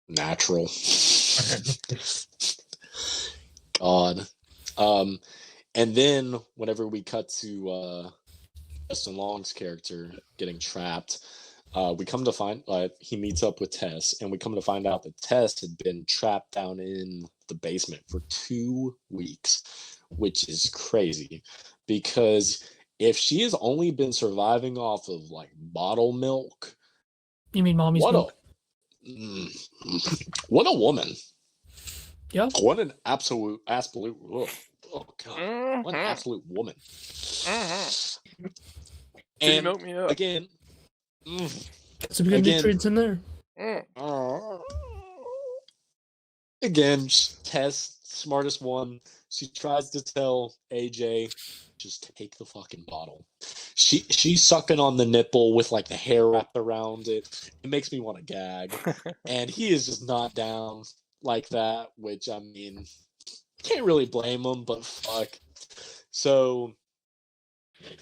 A: Natural. God. And then whenever we cut to Justin Long's character getting trapped, we come to find he meets up with Tess, and we come to find out that Tess had been trapped down in the basement for 2 weeks, which is crazy because if she has only been surviving off of like bottle milk,
D: You mean mommy's milk?
A: What a woman.
D: Yeah.
A: What an absolute oh god, what an absolute woman. And
B: milk me up.
A: again,
D: Some good nutrients in there.
A: Again, Tess, smartest one. She tries to tell AJ, just take the fucking bottle. She's sucking on the nipple with like the hair wrapped around it. It makes me want to gag. And he is just not down like that, which I mean, can't really blame him, but fuck. So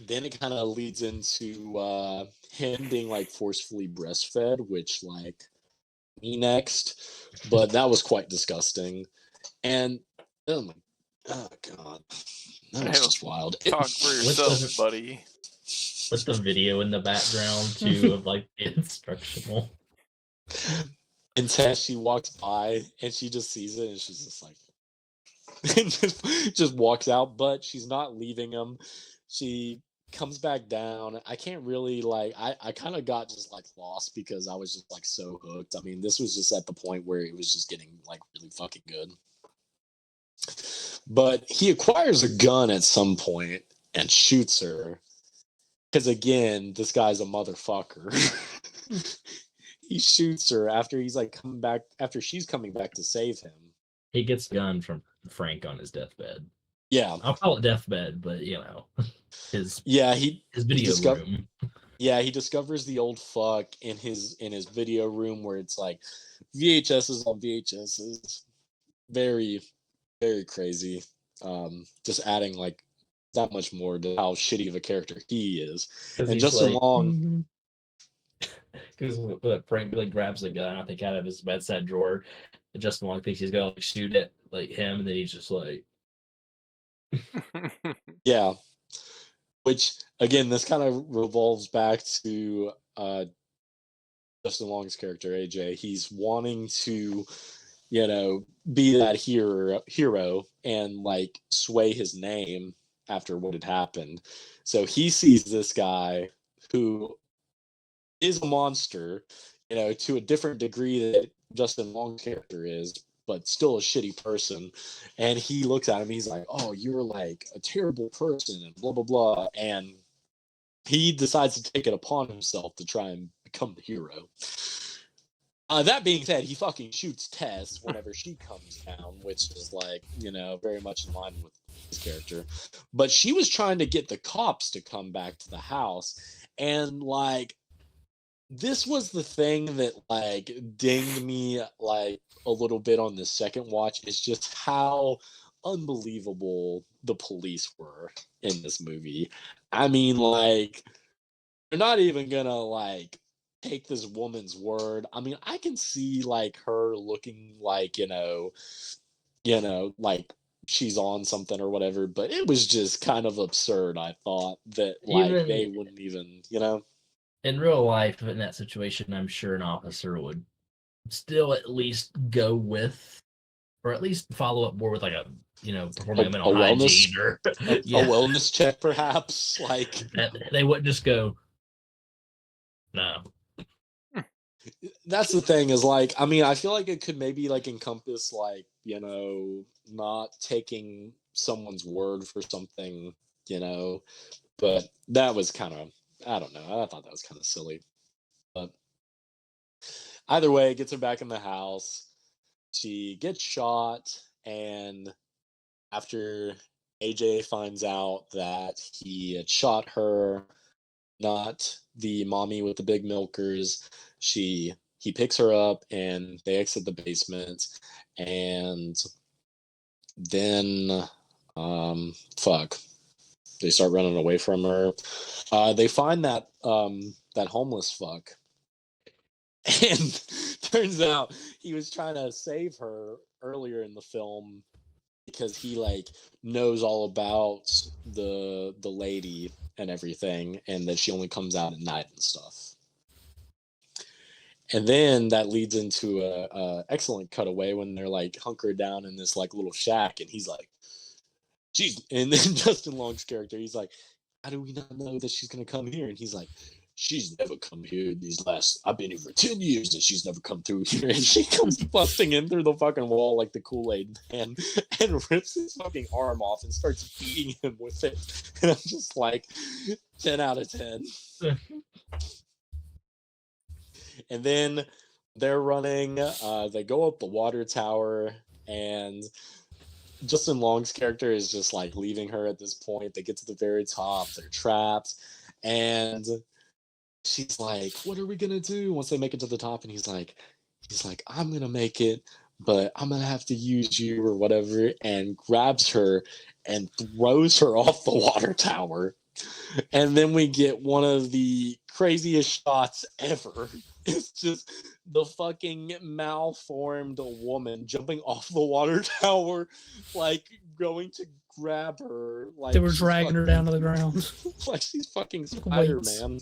A: then it kind of leads into him being like forcefully breastfed, which like me next, but that was quite disgusting. And oh god, that was just wild.
B: Talk for yourself, buddy.
C: With the video in the background too of like the instructional.
A: And Tess, she walks by and she just sees it and she's just like, and just walks out. But she's not leaving him. She comes back down. I can't really like. I kind of got just like lost because I was just like so hooked. I mean, this was just at the point where it was just getting like really fucking good. But he acquires a gun at some point and shoots her. Because again, this guy's a motherfucker. He shoots her after he's like coming back, after she's coming back to save him.
C: He gets a gun from Frank on his deathbed.
A: Yeah.
C: I'll call it deathbed, but his video room.
A: Yeah, he discovers the old fuck in his video room where it's like VHSs on VHSs. Very, very crazy. Just adding like that much more to how shitty of a character he is. And Justin Long,
C: because Frank like grabs the gun, I think, out of his bedside drawer, and Justin Long thinks he's gonna like shoot at like him, and then he's just like,
A: yeah. Which again, this kind of revolves back to Justin Long's character AJ. He's wanting to, be that hero and like sway his name after what had happened. So he sees this guy who is a monster, to a different degree that Justin Long's character is, but still a shitty person. And he looks at him, he's like, "Oh, you're like a terrible person," and blah, blah, blah. And he decides to take it upon himself to try and become the hero. That being said, he fucking shoots Tess whenever she comes down, which is like, very much in line with his character. But she was trying to get the cops to come back to the house. And like, this was the thing that like dinged me like a little bit on the second watch, is just how unbelievable the police were in this movie. I mean, like, they're not even gonna like take this woman's word. I mean, I can see like her looking like, like she's on something or whatever, but it was just kind of absurd. I thought that like they wouldn't even,
C: in real life, in that situation, I'm sure an officer would still at least go with or at least follow up more with like a performing a mental
A: wellness
C: hygiene or
A: a wellness check, perhaps. Like
C: they wouldn't just go, no.
A: That's the thing is like, I mean, I feel like it could maybe like encompass like, not taking someone's word for something, but that was kind of, I don't know. I thought that was kind of silly. But either way, it gets her back in the house. She gets shot, and after AJ finds out that he had shot her, not the mommy with the big milkers, he picks her up and they exit the basement, and then fuck, they start running away from her. They find that that homeless fuck, and turns out he was trying to save her earlier in the film because he like knows all about the lady and everything, and that she only comes out at night and stuff. And then that leads into a excellent cutaway when they're like hunkered down in this like little shack, and he's like, "She's," and then Justin Long's character, he's like, "How do we not know that she's gonna come here?" And he's like, "She's never come here I've been here for 10 years and she's never come through here." And she comes busting in through the fucking wall like the Kool-Aid man and rips his fucking arm off and starts beating him with it. And I'm just like, 10 out of 10. And then they're running, they go up the water tower, and Justin Long's character is just like leaving her at this point. They get to the very top, they're trapped, and she's like, "What are we gonna do?" Once they make it to the top, and he's like, "I'm gonna make it, but I'm gonna have to use you or whatever," and grabs her and throws her off the water tower. And then we get one of the craziest shots ever. It's just the fucking malformed woman jumping off the water tower, like going to grab her. Like
D: They were dragging her down to the ground.
A: Like she's fucking Spider-Man.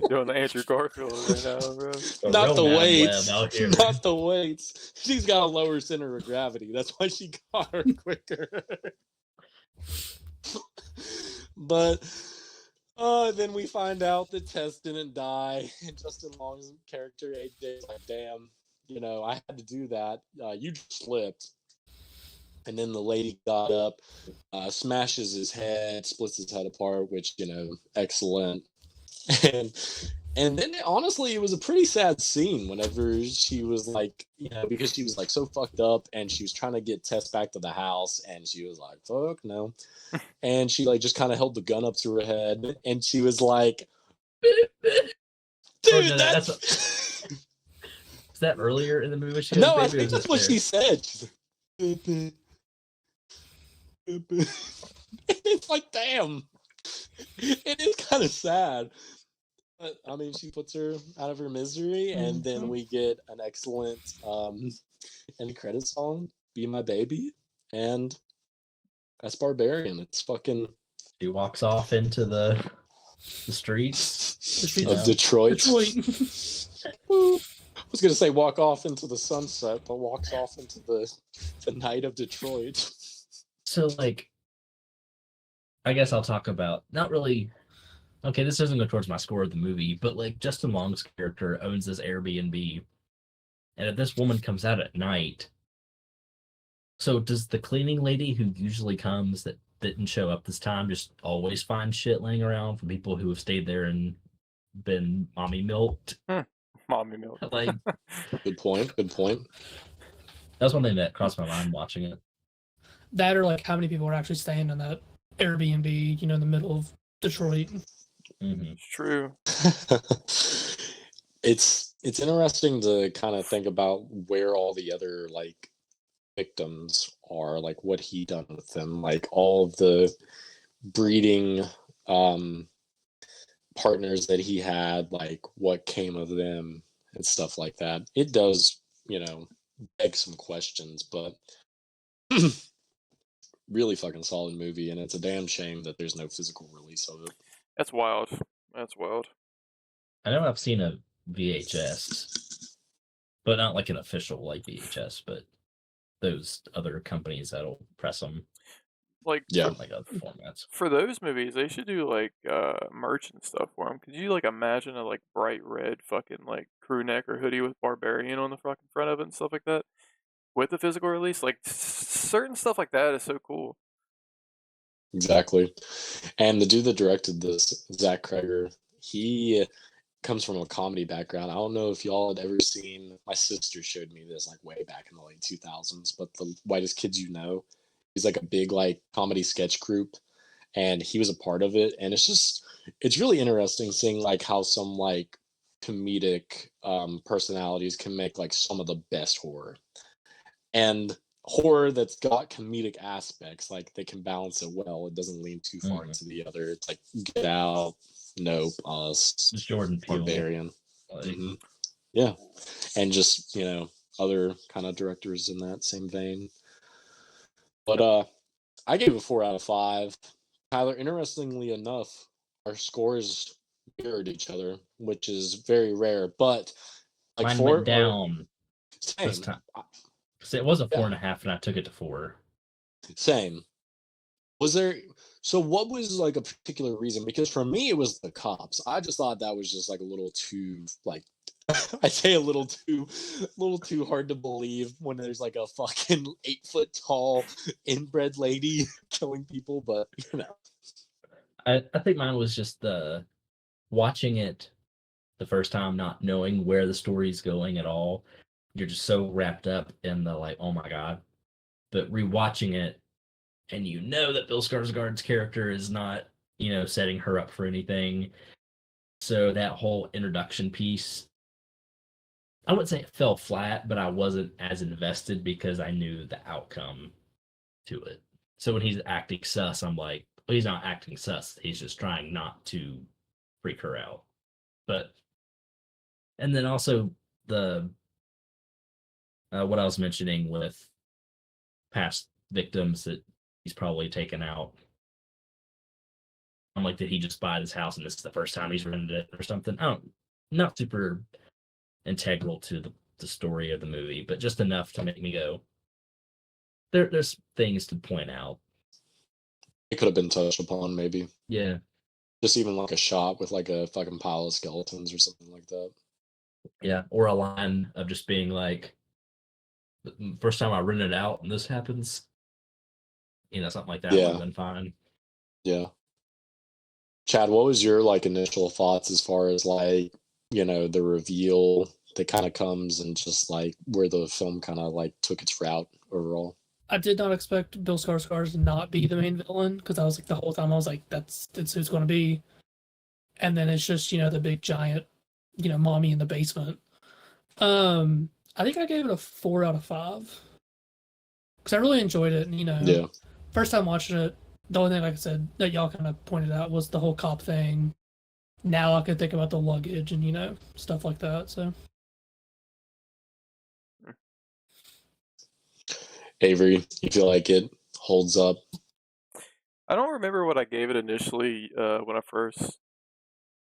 B: Doing the Andrew Garfield right now, bro.
A: Not the weights. Not the weights. She's got a lower center of gravity. That's why she got her quicker. But then we find out that Tess didn't die, and Justin Long's character AJ is like, "Damn, I had to do that. You just slipped." And then the lady got up, smashes his head, splits his head apart, which excellent. And then honestly, it was a pretty sad scene whenever she was like, because she was like so fucked up, and she was trying to get Tess back to the house, and she was like, "Fuck no," and she like just kind of held the gun up to her head, and she was like, "Dude, that's."
C: Is that earlier in the movie?
A: No, I think that's what she said. She's like, it's like, damn, it is kind of sad. But, I mean, she puts her out of her misery, and then we get an excellent end credit song, "Be My Baby," and that's Barbarian. It's fucking...
C: She walks off into the streets.
A: Of Detroit. I was going to say walk off into the sunset, but walks off into the night of Detroit.
C: So, like, I guess I'll talk about, not really... Okay, this doesn't go towards my score of the movie, but like Justin Long's character owns this Airbnb, and if this woman comes out at night, so does the cleaning lady who usually comes that didn't show up this time just always find shit laying around for people who have stayed there and been mommy milked?
B: Mommy milk.
C: Like,
A: good point.
C: That's one thing that crossed my mind watching it.
D: That, or like how many people are actually staying in that Airbnb, in the middle of Detroit.
C: Mm-hmm.
B: It's true.
A: It's interesting to kind of think about where all the other like victims are, like what he done with them, like all of the breeding partners that he had, like what came of them and stuff like that. It does, beg some questions, but really fucking solid movie, and it's a damn shame that there's no physical release of it.
B: That's wild.
C: I know I've seen a VHS, but not like an official like VHS, but those other companies that'll press them
B: Like
A: Yeah.
C: in like other formats.
B: for those movies, they should do like merch and stuff for them. Could you like imagine a like bright red fucking like crew neck or hoodie with Barbarian on the fucking front of it and stuff like that with the physical release? Like certain stuff like that is so cool.
A: Exactly. And the dude that directed this, Zach Kreger, he comes from a comedy background. I don't know if y'all had ever seen, my sister showed me this like way back in the late 2000s, but The Whitest Kids You Know, he's like a big like comedy sketch group, and he was a part of it. And it's really interesting seeing like how some like comedic personalities can make like some of the best horror. And horror that's got comedic aspects, like they can balance it well. It doesn't lean too far
C: Mhm.
A: into the other. It's like Get Out, Nope, Us,
C: Just Jordan Peele.
A: Barbarian.
C: Like,
A: Mhm. Yeah. And just, other kind of directors in that same vein. But I gave it 4 out of 5. Tyler, interestingly enough, our scores mirrored each other, which is very rare. But like
C: mine
A: 4
C: went
A: or
C: down this
A: same.
C: time. So it was a
A: Yeah.
C: 4.5, and I took it to 4.
A: Same. Was there so what was like a particular reason? Because for me it was the cops. I just thought that was just like a little too like I say a little too hard to believe when there's like a fucking 8 foot tall inbred lady killing people, but
C: I think mine was just the watching it the first time, not knowing where the story's going at all. You're just so wrapped up in the like, oh my god. But rewatching it, and you know that Bill Skarsgård's character is not, setting her up for anything. So that whole introduction piece, I wouldn't say it fell flat, but I wasn't as invested because I knew the outcome to it. So when he's acting sus, I'm like, well, he's not acting sus. He's just trying not to freak her out. But and then also the what I was mentioning with past victims that he's probably taken out. I'm like, did he just buy this house and this is the first time he's rented it or something? I don't, not super integral to the story of the movie, but just enough to make me go, there's things to point out.
A: it could have been touched upon maybe.
C: Yeah.
A: Just even like a shot with like a fucking pile of skeletons or something like that.
C: Yeah. Or a line of just being like, first time I rent it out and this happens, something like that would
A: Yeah.
C: have been fine.
A: Yeah. Chad, what was your like initial thoughts as far as like, the reveal that kind of comes and just like where the film kind of like took its route overall?
D: I did not expect Bill Skarsgård to not be the main villain because I was like the whole time I was like that's who it's going to be, and then it's just the big giant, mommy in the basement. I think I gave it a 4 out of 5 because I really enjoyed it. And,
A: Yeah.
D: first time watching it, the only thing like I said that y'all kind of pointed out was the whole cop thing. Now I could think about the luggage and stuff like that. So
A: Avery, you feel like it holds up?
B: I don't remember what I gave it initially when I first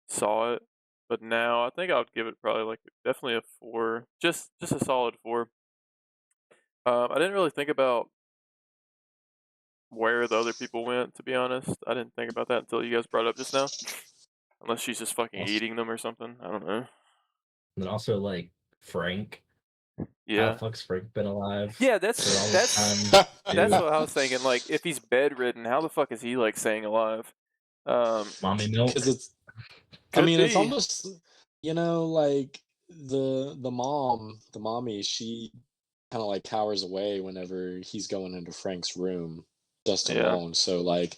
B: saw it, but now I think I would give it probably like definitely a 4, just a solid 4. I didn't really think about where the other people went, to be honest. I didn't think about that until you guys brought it up just now. Unless she's just fucking
C: Also,
B: eating them or something. I don't know.
C: and also like Frank. How
B: Yeah.
C: the fuck's Frank been alive?
B: Yeah,
C: for all
B: that's
C: this time?
B: that's
C: too?
B: what I was thinking. Like, if he's bedridden, how the fuck is he like staying alive?
C: Mommy milk.
A: Because it's
B: Could
A: it's
B: be.
A: almost like the mommy, she kind of like cowers away whenever he's going into Frank's room just
B: Yeah.
A: alone. So like,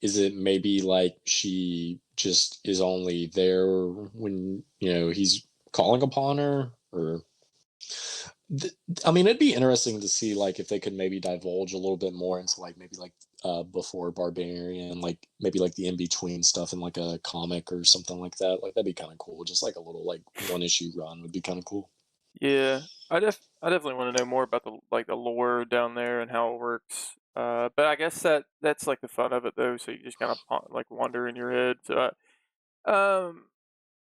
A: is it maybe like she just is only there when he's calling upon her, or it'd be interesting to see like if they could maybe divulge a little bit more into like maybe like before Barbarian, like maybe like the in between stuff in like a comic or something like that. Like that'd be kind of cool. Just like a little like 1 issue run would be kind of cool.
B: Yeah. I definitely want to know more about the lore down there and how it works. But I guess that's like the fun of it though. So you just kind of like wander in your head. So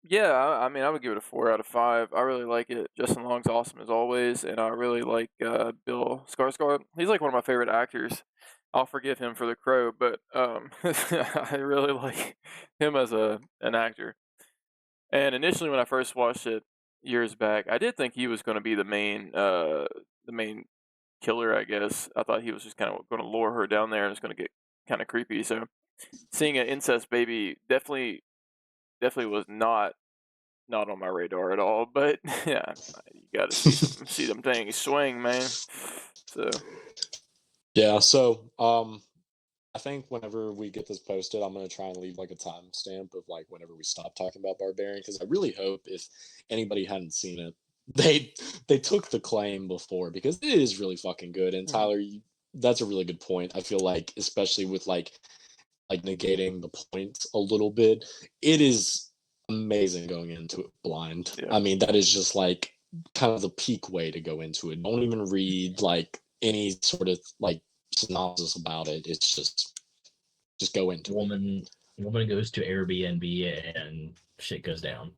B: Yeah, I mean, I would give it a 4 out of 5. I really like it. Justin Long's awesome as always, and I really like Bill Skarsgård. He's like one of my favorite actors. I'll forgive him for The Crow, but I really like him as an actor. And initially, when I first watched it years back, I did think he was going to be the main killer. I guess I thought he was just kind of going to lure her down there, and it's going to get kind of creepy. So seeing an incest baby definitely was not on my radar at all, but yeah, you gotta see them things swing, man. So
A: Yeah, so I think whenever we get this posted, I'm gonna try and leave like a timestamp of like whenever we stop talking about Barbarian, because I really hope if anybody hadn't seen it, they took the claim before because it is really fucking good. And Tyler, that's a really good point. I feel like, especially with like negating the points a little bit, it is amazing going into it blind.
B: Yeah.
A: I mean, that is just like kind of the peak way to go into it. Don't even read like any sort of like synopsis about it. It's just go into it.
C: Woman goes to Airbnb and shit goes down.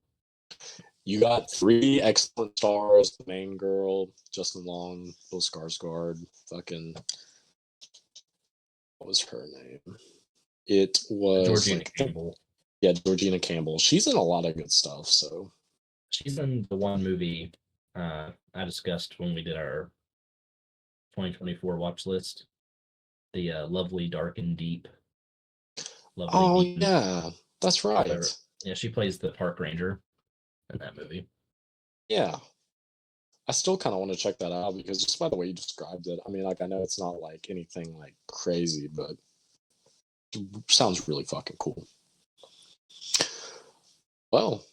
A: You got 3 excellent stars: the main girl, Justin Long, Bill Skarsgård, fucking what was her name? It was
C: Georgina
A: like,
C: Campbell.
A: yeah, Georgina Campbell. She's in a lot of good stuff. So
C: She's in the one movie I discussed when we did our 2024 watch list, the Lovely Dark and Deep.
A: oh
C: Deep
A: yeah, that's right.
C: whatever. Yeah, she plays the park ranger in that movie.
A: Yeah, I still kind of want to check that out because just by the way you described it, I mean, like I know it's not like anything like crazy, but it sounds really fucking cool. Well,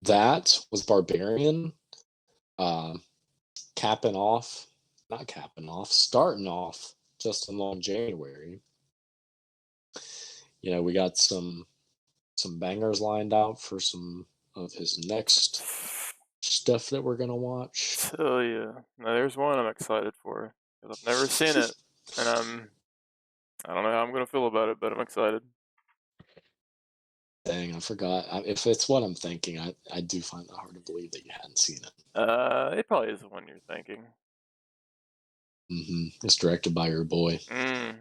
A: that was Barbarian. Starting off just in long January. You know, we got some bangers lined out for some of his next stuff that we're gonna watch.
B: Oh yeah, now there's one I'm excited for because I've never seen it, and I don't know how I'm gonna feel about it, but I'm excited.
A: Dang, I forgot. If it's what I'm thinking, I do find it hard to believe that you hadn't seen it.
B: It probably is the one you're thinking.
A: It's directed by your boy.
B: Mm.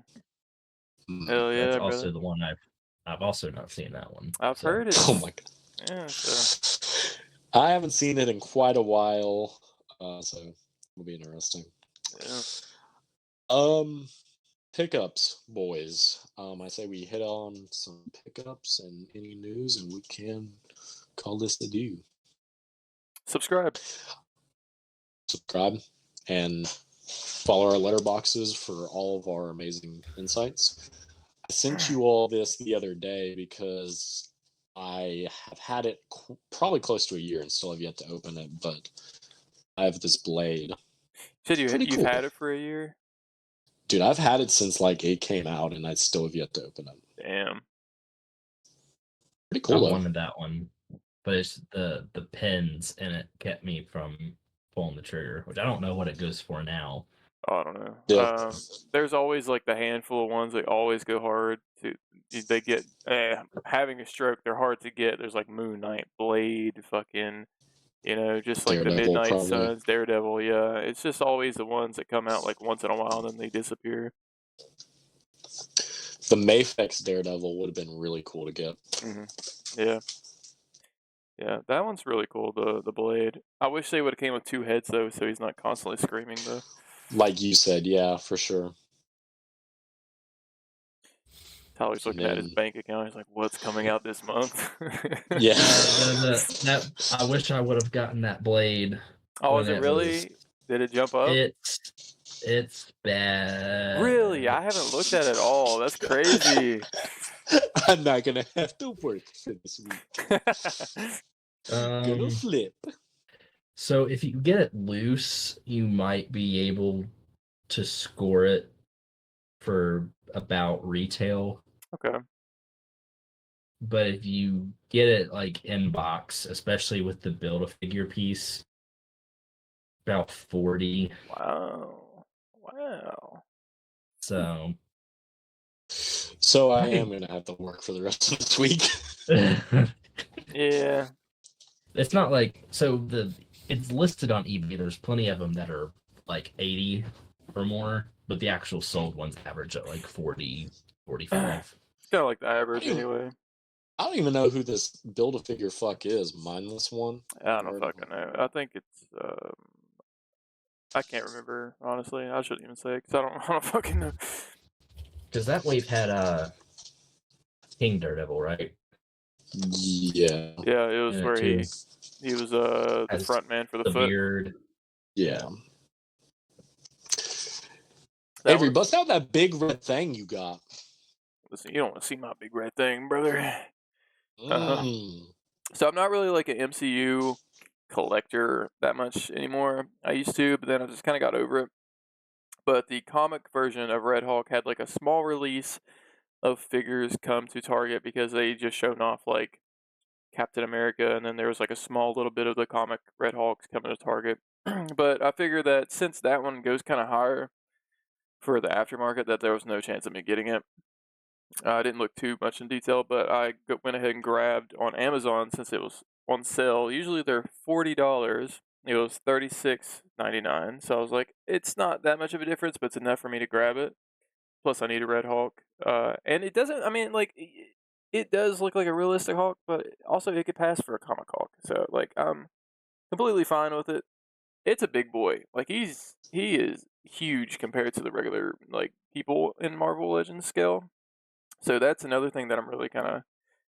A: Mhm.
B: Hell yeah,
C: That's
B: brother.
C: also the one I've also not seen that one.
B: I've
C: so.
B: heard it.
A: Oh my god.
B: Yeah, so
A: I haven't seen it in quite a while, so it'll be interesting.
B: yeah.
A: Pickups, boys. I say we hit on some pickups and any news, and we can call this a do.
B: Subscribe,
A: and follow our letterboxes for all of our amazing insights. I sent you all this the other day because I have had it probably close to a year and still have yet to open it, but I have this blade.
B: You said you've
A: cool.
B: had it for a year?
A: Dude, I've had it since like it came out and I still have yet to open it.
B: Damn.
A: Pretty cool.
C: I wanted that one, but it's the pins in it kept me from pulling the trigger, which I don't know what it goes for now.
B: Oh, I don't know.
A: Yeah.
B: There's always like the handful of ones that always go hard. They get having a stroke. They're hard to get. There's like Moon Knight, Blade, fucking, just like
A: Daredevil,
B: the Midnight
A: probably.
B: Suns, Daredevil. Yeah, it's just always the ones that come out like once in a while and then they disappear.
A: The Mafex Daredevil would have been really cool to get.
B: Yeah. Yeah, that one's really cool, the Blade. I wish they would have came with 2 heads, though, so he's not constantly screaming, though.
A: Like you said, yeah, for sure.
B: Tyler's looking at his bank account. He's like, what's coming out this month?
A: Yeah.
C: I wish I would have gotten that Blade.
B: Oh, is it really? Did it jump up?
C: It's bad.
B: Really? I haven't looked at it all. That's crazy.
A: I'm not gonna have to work for this week. Gonna flip.
C: So if you get it loose, you might be able to score it for about retail.
B: Okay.
C: But if you get it like in box, especially with the Build-A-Figure piece, about 40.
B: Wow.
A: So I am gonna have to work for the rest of this week.
B: Yeah.
C: It's not like it's listed on eBay. There's plenty of them that are like 80 or more, but the actual sold ones average at like 40, 45.
B: It's kind of like the
A: I
B: average
A: don't, even,
B: anyway.
A: I don't even know who this Build-A-Figure fuck is. Mindless one?
B: I don't fucking know. I think it's I can't remember honestly. I shouldn't even say because I don't fucking know.
C: Because that wave had King Daredevil, right?
A: Yeah.
B: Yeah, it was
C: In it
B: where
C: too.
B: he was the
C: Has
B: front man for the
C: The
B: foot.
C: beard.
A: Yeah.
B: That
A: Avery,
B: one,
A: bust out that big red thing you got.
B: listen, you don't want to see my big red thing, brother.
A: Mm.
B: So I'm not really like an MCU collector that much anymore. I used to, but then I just kind of got over it. But the comic version of Red Hulk had like a small release of figures come to Target because they just shown off like Captain America, and then there was like a small little bit of the comic Red Hulks coming to Target. But I figured that since that one goes kind of higher for the aftermarket, that there was no chance of me getting it. I didn't look too much in detail, but I went ahead and grabbed on Amazon since it was on sale. Usually they're $40. It was $36.99. So I was like, it's not that much of a difference, but it's enough for me to grab it. Plus, I need a Red Hulk. And it doesn't. I mean, like, it does look like a realistic Hulk, but also it could pass for a comic Hulk. So like, I'm completely fine with it. It's a big boy. Like he is huge compared to the regular like people in Marvel Legends scale. So that's another thing that I'm really kind of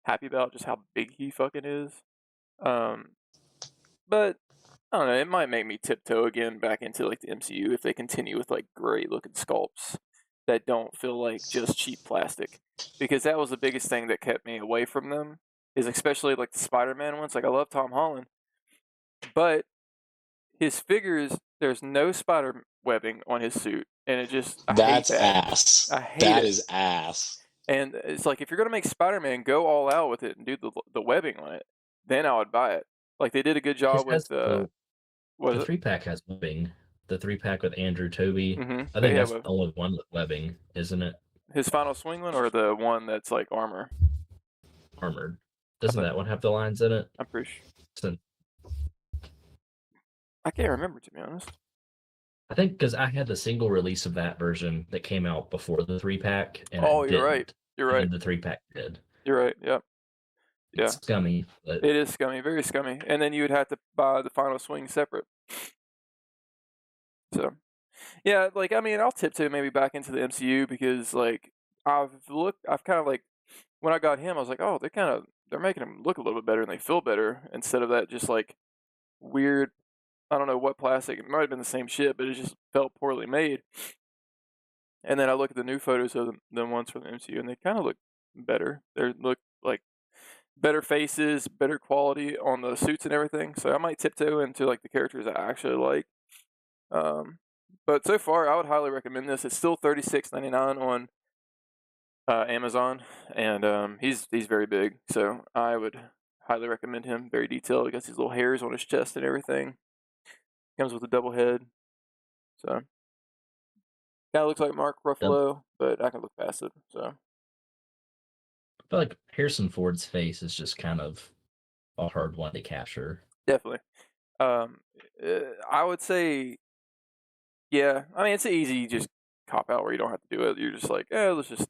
B: happy about, just how big he fucking is. Um, but I don't know, it might make me tiptoe again back into like the MCU if they continue with like great looking sculpts that don't feel like just cheap plastic, because that was the biggest thing that kept me away from them. Is especially like the Spider-Man ones. Like I love Tom Holland, but his figures, there's no spider webbing on his suit, and it just I hate
A: That's
B: that.
A: ass.
B: I hate
A: That
B: it.
A: is ass.
B: And it's like if you're gonna make Spider-Man, go all out with it and do the webbing on it. Then I would buy it. Like they did a good job with
C: The
B: what is it?
C: 3-pack has webbing. The 3-pack with Andrew Toby. I
B: They
C: think
B: have
C: that's the only one with webbing, isn't it?
B: his final swing one or the one that's like armor.
C: Armored. Doesn't that one have the lines in it?
B: I'm pretty sure.
C: So,
B: I can't remember, to be honest.
C: I think because I had the single release of that version that came out before the 3-pack, and
B: Oh,
C: it
B: you're
C: didn't.
B: right. You're
C: And
B: right.
C: then the 3-pack did.
B: You're right. Yep. Yeah.
C: It's scummy, but
B: It is scummy, very scummy. And then you would have to buy the final swing separate. So, yeah, like I mean, I'll tiptoe maybe back into the MCU because like I've kind of like when I got him, I was like, oh, they're making him look a little bit better and they feel better instead of that just like weird. I don't know what plastic. It might have been the same shit, but it just felt poorly made. And then I look at the new photos of the ones from the MCU, and they kind of look better. They look like better faces, better quality on the suits and everything. So I might tiptoe into like the characters I actually like. But so far, I would highly recommend this. It's still $36.99 on Amazon, and he's very big, so I would highly recommend him. Very detailed. He got these little hairs on his chest and everything. Comes with a double head, so kind of looks like Mark Ruffalo, but I can look past it. So
C: I feel like Harrison Ford's face is just kind of a hard one to capture.
B: definitely, I would say, yeah. I mean, it's an easy just cop out where you don't have to do it. You're just like, let's just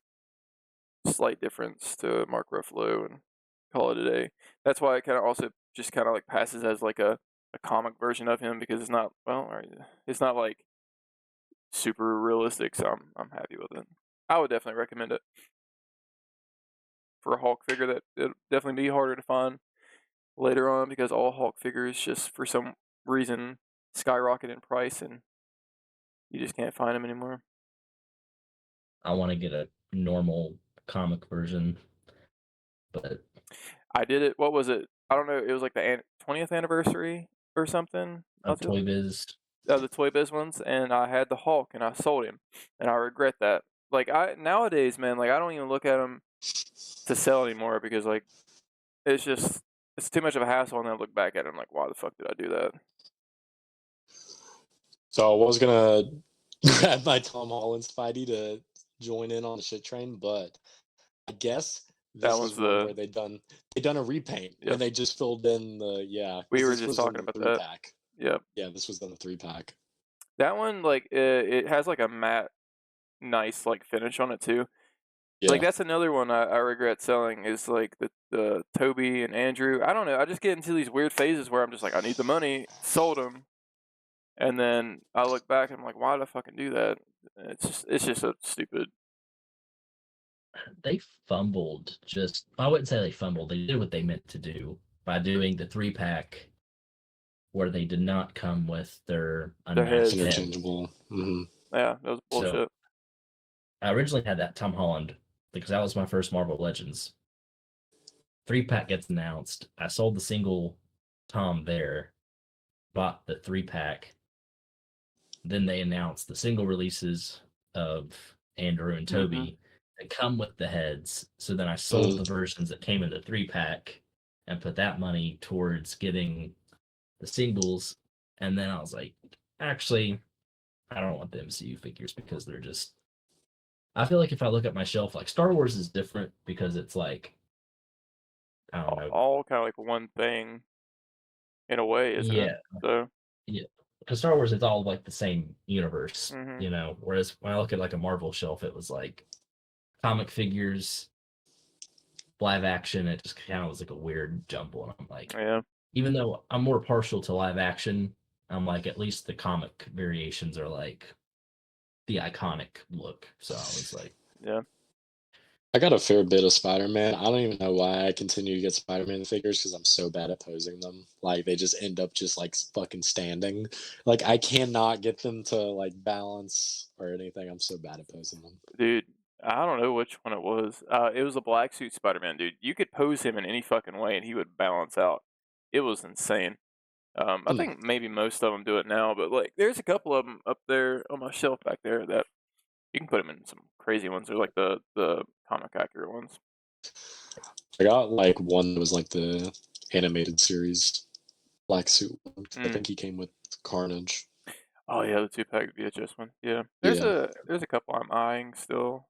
B: slight difference to Mark Ruffalo and call it a day. That's why it kind of also just kind of like passes as like a comic version of him because it's not it's not like super realistic. So I'm happy with it. I would definitely recommend it for a Hulk figure. That it'll definitely be harder to find later on because all Hulk figures just for some reason skyrocket in price and you just can't find them anymore.
C: I want to get a normal comic version, but
B: I did it. What was it? I don't know. It was like the 20th anniversary or something.
C: of Toy Biz.
B: The Toy Biz ones, and I had the Hulk, and I sold him, and I regret that. Like nowadays, man, like I don't even look at them to sell anymore because like it's too much of a hassle, and then I look back at it, I'm like, why the fuck did I do that?
A: So I was gonna grab my Tom Holland Spidey to join in on the shit train, but I guess
B: That
A: This
B: one's
A: is one
B: the
A: where they done a repaint
B: Yep.
A: and they just filled in the
B: We
A: 'cause
B: were
A: this
B: just
A: was in
B: talking
A: the
B: about
A: 3
B: that.
A: pack.
B: Yep.
A: Yeah, this was in the 3 pack.
B: That one, like, it has like a matte, nice like finish on it too. Like
A: Yeah.
B: that's another one I regret selling is like the Toby and Andrew. I don't know. I just get into these weird phases where I'm just like, I need the money, sold them, and then I look back and I'm like, why did I fucking do that? It's just so stupid.
C: They fumbled. Just I wouldn't say they fumbled. They did what they meant to do by doing the 3 pack where they did not come with their
B: Their heads.
C: unmasked head.
A: Interchangeable. Mhm.
B: Yeah, that was
C: So
B: bullshit.
C: I originally had that Tom Holland because that was my first Marvel Legends. 3 pack gets announced. I sold the single Tom there, bought the 3 pack. Then they announced the single releases of Andrew and Toby that come with the heads. So then I sold the versions that came in the 3 pack and put that money towards getting the singles. And then I was like, actually, I don't want the MCU figures because they're just. I feel like if I look at my shelf, like Star Wars is different because it's like, I don't know.
B: All kind of like one thing in a way, isn't it? So
C: Yeah. Because Star Wars, it's all like the same universe,
B: Mhm.
C: you know. Whereas when I look at like a Marvel shelf, it was like comic figures, live action. It just kind of was like a weird jumble. And I'm like,
B: yeah,
C: even though I'm more partial to live action, I'm like, at least the comic variations are like the iconic look. So I was like,
B: yeah.
A: I got a fair bit of Spider-Man. I don't even know why I continue to get Spider-Man figures because I'm so bad at posing them. Like they just end up just like fucking standing. Like I cannot get them to like balance or anything. I'm so bad at posing them.
B: Dude, I don't know which one it was. It was a black suit Spider-Man, dude. You could pose him in any fucking way and he would balance out. It was insane. I think maybe most of them do it now, but like there's a couple of them up there on my shelf back there that you can put them in some crazy ones. They're like the comic accurate ones.
A: I got like one that was like the animated series black suit one. I think he came with Carnage.
B: Oh yeah, the 2-pack VHS one. Yeah, there's
A: Yeah.
B: a couple I'm eyeing still.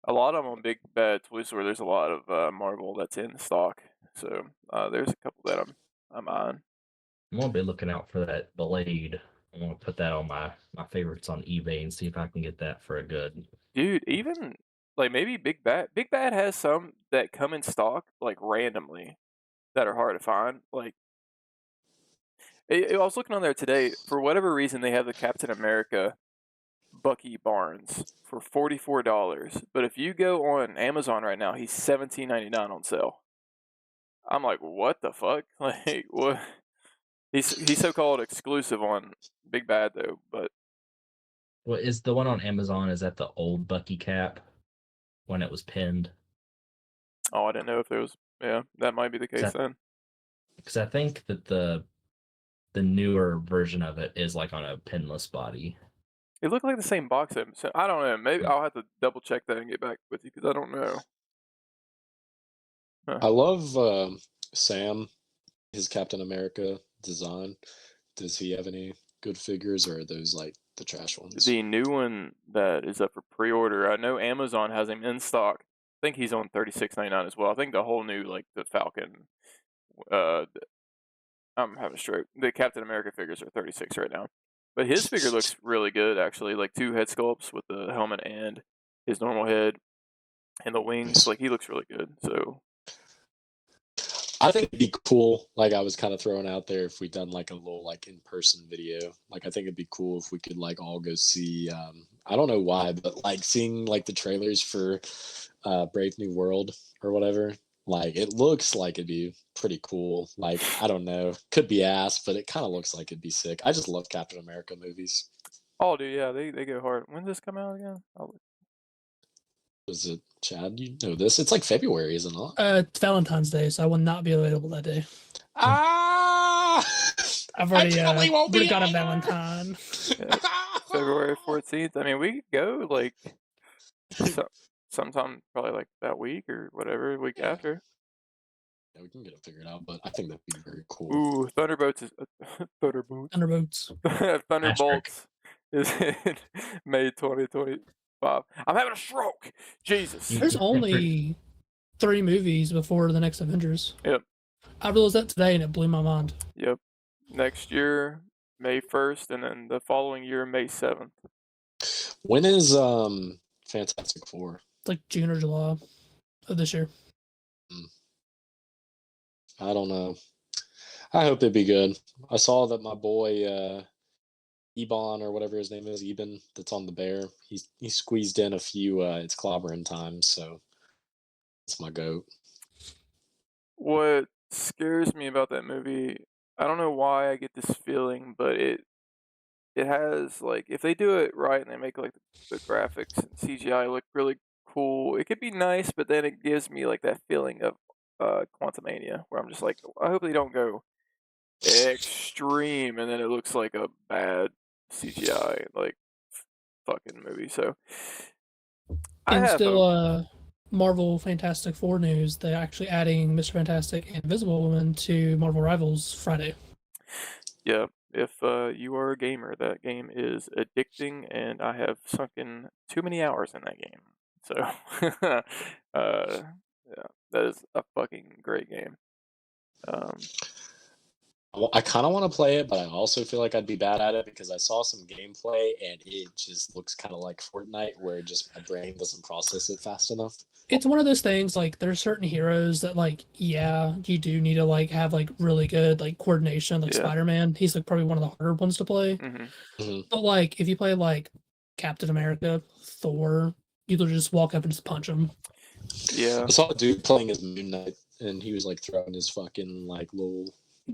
B: A lot of them on Big Bad Toy Store. There's a lot of Marvel that's in stock. So there's a couple that I'm eyeing.
C: I'm gonna be looking out for that Blade. I'm gonna put that on my favorites on eBay and see if I can get that for a good.
B: Dude, even like maybe Big Bad. Big Bad has some that come in stock like randomly that are hard to find. Like I was looking on there today. For whatever reason, they have the Captain America Bucky Barnes for $44. But if you go on Amazon right now, he's $17.99 on sale. I'm like, what the fuck? Like, what? He's so-called exclusive on Big Bad though. But
C: What is the one on Amazon? Is that the old Bucky cap when it was pinned?
B: oh, I didn't know if there was. Yeah, that might be the case then.
C: Because I think that the newer version of it is like on a pinless body.
B: It looked like the same box set. So I don't know. Maybe I'll have to double check that and get back with you because I don't know.
A: I love Sam, his Captain America design. Does he have any good figures or are those like the trash ones?
B: The new one that is up for pre-order, I know Amazon has him in stock. I think he's on $36.99 as well. I think the whole new like the Falcon, I'm having a stroke. The Captain America figures are 36 right now, but his figure looks really good actually. Like 2 head sculpts with the helmet and his normal head and the wings.
A: Nice.
B: Like he looks really good. So
A: I think it'd be cool. Like I was kind of throwing out there if we done like a little like in-person video. Like I think it'd be cool if we could like all go see. I don't know why, but like seeing like the trailers for Brave New World or whatever. Like it looks like it'd be pretty cool. Like I don't know, could be ass, but it kind of looks like it'd be sick. I just love Captain America movies.
B: oh dude, yeah, they go hard. When's this come out again?
A: Is it Chad? You know this? It's like February, isn't it?
D: It's Valentine's Day, so I will not be available that day.
A: Ah!
D: I've already
A: won't be
D: got a
A: either.
D: Valentine.
B: Yeah, February 14th. I mean, we could go like sometime probably like that week or whatever, week after.
A: Yeah, we can get it figured out, but I think that'd be very cool.
B: Ooh, Thunderbolts is
D: Thunderbolts.
B: Thunderbolts is in May 2025. 5. I'm having a stroke. Jesus.
D: There's only 3 movies before the next Avengers.
B: Yep.
D: I realized that today and it blew my mind.
B: Yep. Next year, May 1st, and then the following year, May 7th.
A: When is Fantastic Four?
D: It's like June or July of this year.
A: I don't know. I hope it'd be good. I saw that my boy Ebon or whatever his name is, Eben, that's on the Bear. He squeezed in a few it's clobbering times, so it's my goat.
B: What scares me about that movie, I don't know why I get this feeling, but it has, like, if they do it right and they make, like, the graphics and CGI look really cool, it could be nice, but then it gives me, like, that feeling of Quantumania, where I'm just like, I hope they don't go extreme and then it looks like a bad CGI, like, fucking movie. So, I
D: And
B: have
D: still, Marvel Fantastic Four news, they're actually adding Mr. Fantastic and Invisible Woman to Marvel Rivals Friday.
B: Yeah, if you are a gamer, that game is addicting, and I have sunk in too many hours in that game. So, yeah, that is a fucking great game.
A: I kind of want to play it, but I also feel like I'd be bad at it because I saw some gameplay and it just looks kind of like Fortnite, where just my brain doesn't process it fast enough.
D: It's one of those things, like, there's certain heroes that, like, yeah, you do need to, like, have, like, really good, like, coordination, like
B: Yeah.
D: Spider-Man. He's, like, probably one of the harder ones to play.
B: hmm
D: But, like, if you play, like, Captain America, Thor, you could just walk up and just punch him.
B: Yeah,
A: I saw a dude playing as Moon Knight, and he was like throwing his fucking like little.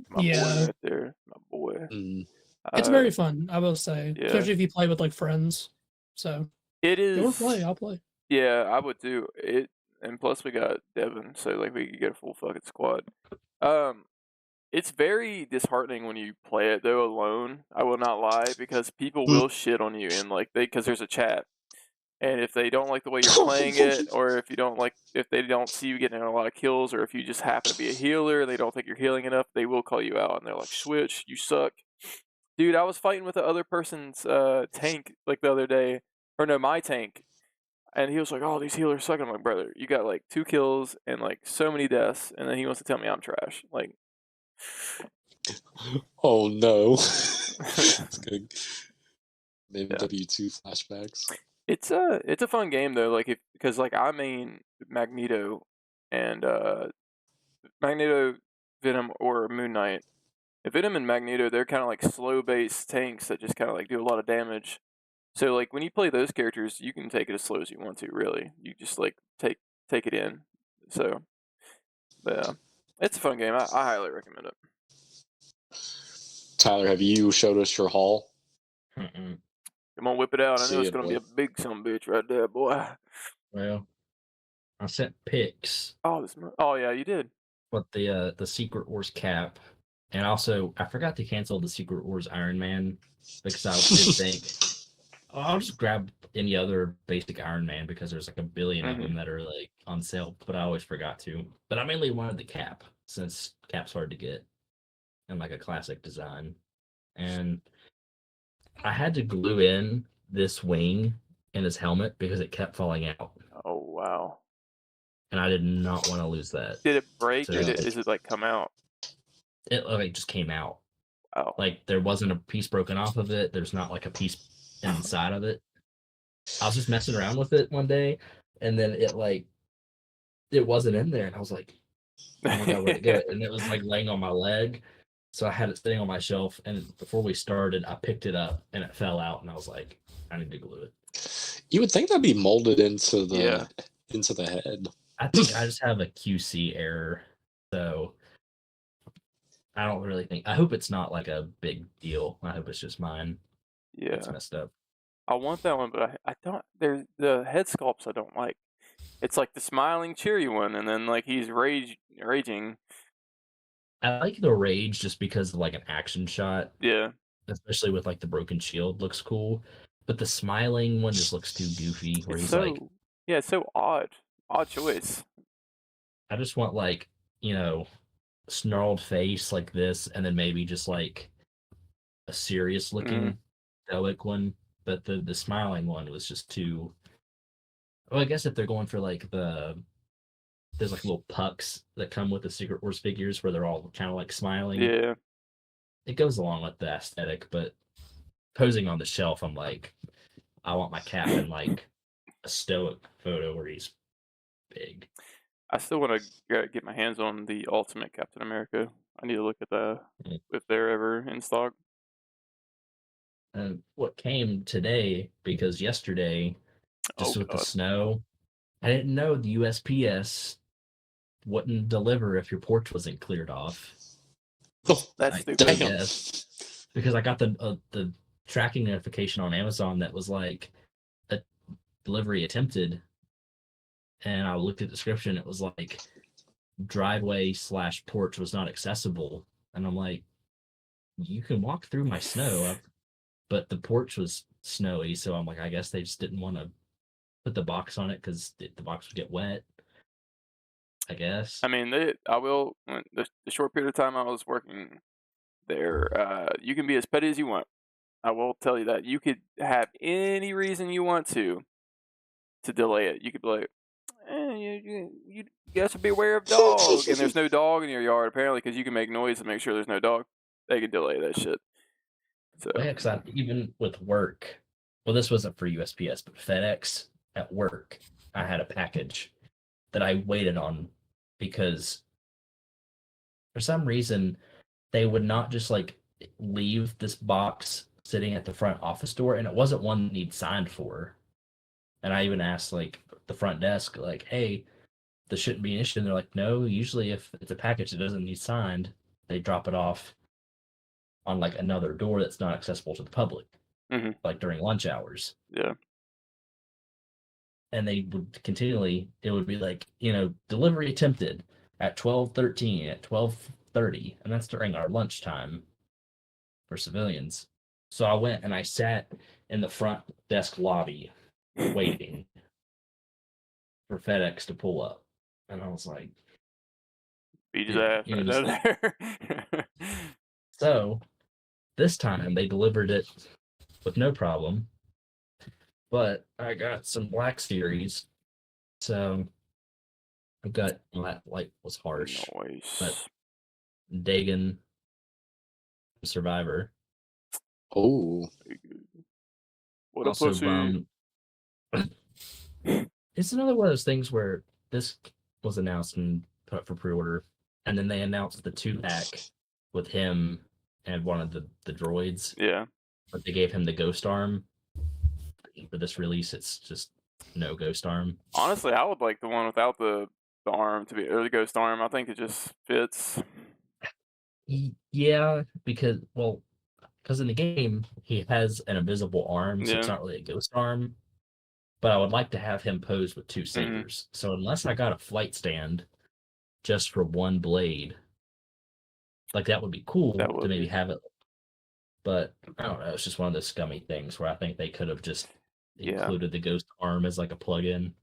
B: my boy
D: Yeah.
B: right there, my boy.
A: Mm.
D: It's very fun, I will say.
B: yeah.
D: Especially if you play with, like, friends. So,
B: It
D: go
B: is.
D: play, I'll play.
B: Yeah, I would do it, and plus we got Devin, so like we could get a full fucking squad. It's very disheartening when you play it though alone. I will not lie, because people will shit on you and like because there's a chat, and if they don't like the way you're playing it, or if they don't see you getting a lot of kills, or if you just happen to be a healer, they don't think you're healing enough, they will call you out and they're like, "Switch, you suck." Dude, I was fighting with the other person's tank like the other day, or no, my tank. And he was like, "Oh, these healers suck." I'm like, "Brother, you got like 2 kills and like so many deaths," and then he wants to tell me I'm trash. Like,
A: Oh no! It's good. Maybe W2 flashbacks.
B: it's a fun game though. Like because like I main Magneto and Magneto, Venom, or Moon Knight. Venom and Magneto, they're kind of like slow based tanks that just kind of like do a lot of damage. So like when you play those characters, you can take it as slow as you want to. Really, you just like take it in. So, but yeah, it's a fun game. I highly recommend it.
A: Tyler, have you showed us your haul?
C: Mm-mm.
B: Come on, whip it out. I
A: See
B: know it's
A: it,
B: gonna be
A: boy.
B: a big son of a bitch right there, boy.
C: Well, I sent pics
B: Oh, oh yeah, you did.
C: with the Secret Wars cap, and also I forgot to cancel the Secret Wars Iron Man because I did think, oh, I'll just grab any other basic Iron Man because there's like a billion of them that are like on sale, but I always forgot to. But I mainly wanted the cap since cap's hard to get and like a classic design, and I had to glue in this wing in his helmet because it kept falling out,
B: Oh wow.
C: and I did not want to lose that.
B: Did it break?
C: So
B: Is it like come out?
C: it like just came out.
B: Oh.
C: Like there wasn't a piece broken off of it. There's not like a piece inside of it. I was just messing around with it one day, and then it wasn't in there, and I was like, "Oh my god, where'd it go?" And it was like laying on my leg, so I had it sitting on my shelf. And before we started, I picked it up, and it fell out, and I was like, "I need to glue it."
A: You would think that'd be molded into the
B: Yeah.
A: into the head.
C: I think I just have a QC error, so I don't really think. I hope it's not like a big deal. I hope it's just mine.
B: Yeah.
C: It's messed up.
B: I want that one, but I don't. There's the head sculpts I don't like. It's like the smiling, cheery one, and then like he's raging.
C: I like the rage just because of like an action shot,
B: Yeah.
C: especially with like the broken shield looks cool. But the smiling one just looks too goofy. Where
B: It's
C: he's
B: so
C: like,
B: yeah, it's so odd. Odd choice.
C: I just want like snarled face like this, and then maybe just like a serious looking stoic one. But the smiling one was just too Well, I guess if they're going for like there's like little pucks that come with the Secret Wars figures where they're all kind of like smiling.
B: Yeah.
C: It goes along with the aesthetic, but posing on the shelf, I'm like, I want my Cap in like a stoic photo where he's big.
B: I still want to get my hands on the Ultimate Captain America. I need to look at if they're ever in stock.
C: And what came today, because yesterday, just with the
B: God.
C: snow, I didn't know the USPS wouldn't deliver if your porch wasn't cleared off.
B: That's
C: I
B: stupid.
C: guess, because I got the tracking notification on Amazon that was like a delivery attempted, and I looked at the description. It was like driveway/porch was not accessible, and I'm like, you can walk through my snow, but the porch was snowy, so I'm like, I guess they just didn't want to put the box on it because the box would get wet. I guess.
B: I mean, I will. The short period of time I was working there, you can be as petty as you want. I will tell you that you could have any reason you want to delay it. You could be like, you guys should be aware of dog, and there's no dog in your yard apparently because you can make noise to make sure there's no dog. They could delay that shit. So
C: yeah, because even with work, well, this wasn't for USPS, but FedEx at work, I had a package that I waited on because for some reason they would not just like leave this box sitting at the front office door, and it wasn't one that needs signed for. And I even asked like the front desk, like, hey, this shouldn't be an issue. And they're like, no, usually if it's a package that doesn't need signed, they drop it off on like another door that's not accessible to the public, like during lunch hours.
B: Yeah.
C: And they would continually, it would be like, delivery attempted at 12:13, at 12:30, and that's during our lunchtime for civilians. So I went and I sat in the front desk lobby waiting for FedEx to pull up. And I was like,
B: beat his ass right there.
C: So this time they delivered it with no problem. But I got some Black Series. So I've got that light was harsh.
B: Nice.
C: But Dagon Survivor.
A: Oh.
B: What a
C: Also
B: pussy.
C: It's another one of those things where this was announced and put up for pre-order, and then they announced the 2-pack with him and one of the droids.
B: Yeah.
C: But they gave him the ghost arm. For this release, it's just no ghost arm.
B: Honestly, I would like the one without the arm to be, or the ghost arm. I think it just fits.
C: Yeah, because in the game he has an invisible arm, so it's
B: Yeah.
C: not really a ghost arm. But I would like to have him pose with 2 sabers. So unless I got a flight stand just for one blade, like that would be cool to maybe have it. But I don't know. It's just one of those scummy things where I think they could have just included the ghost arm as like a plug-in.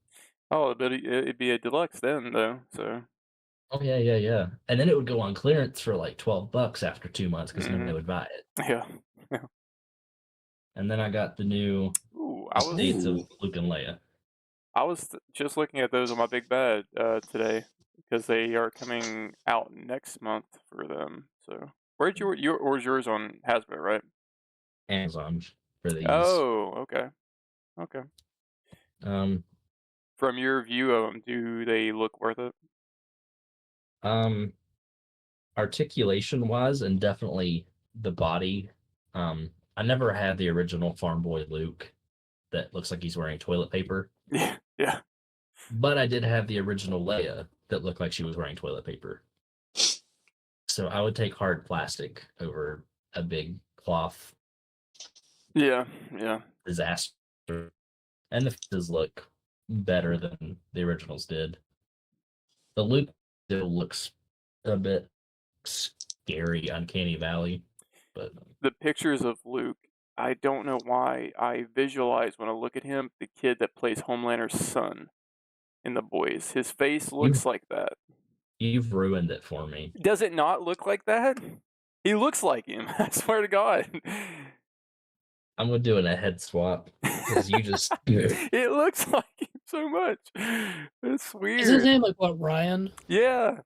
B: Oh, but it'd be a deluxe then, though. So.
C: Oh yeah. And then it would go on clearance for like $12 after 2 months because nobody would buy it.
B: Yeah.
C: And then I got the new updates of Luke and Leia.
B: I was just looking at those on my Big Bad today because they are coming out next month for them. So where'd yours on Hasbro, right?
C: Amazon for these.
B: Oh, okay. From your view of them, do they look worth it?
C: Articulation wise, and definitely the body. I never had the original Farm Boy Luke that looks like he's wearing toilet paper.
B: Yeah.
C: But I did have the original Leia that looked like she was wearing toilet paper. So I would take hard plastic over a big cloth.
B: Yeah.
C: Disaster. And the faces look better than the originals did. The Luke still looks a bit scary, uncanny valley. But
B: the pictures of Luke, I don't know why I visualize when I look at him the kid that plays Homelander's son in The Boys. His face looks like that.
C: You've ruined it for me.
B: Does it not look like that? He looks like him. I swear to God.
C: I'm doing a head swap because you just.
B: It looks like him. so much. It's
D: Is his
B: weird.
D: name like what, Ryan?
B: Yeah.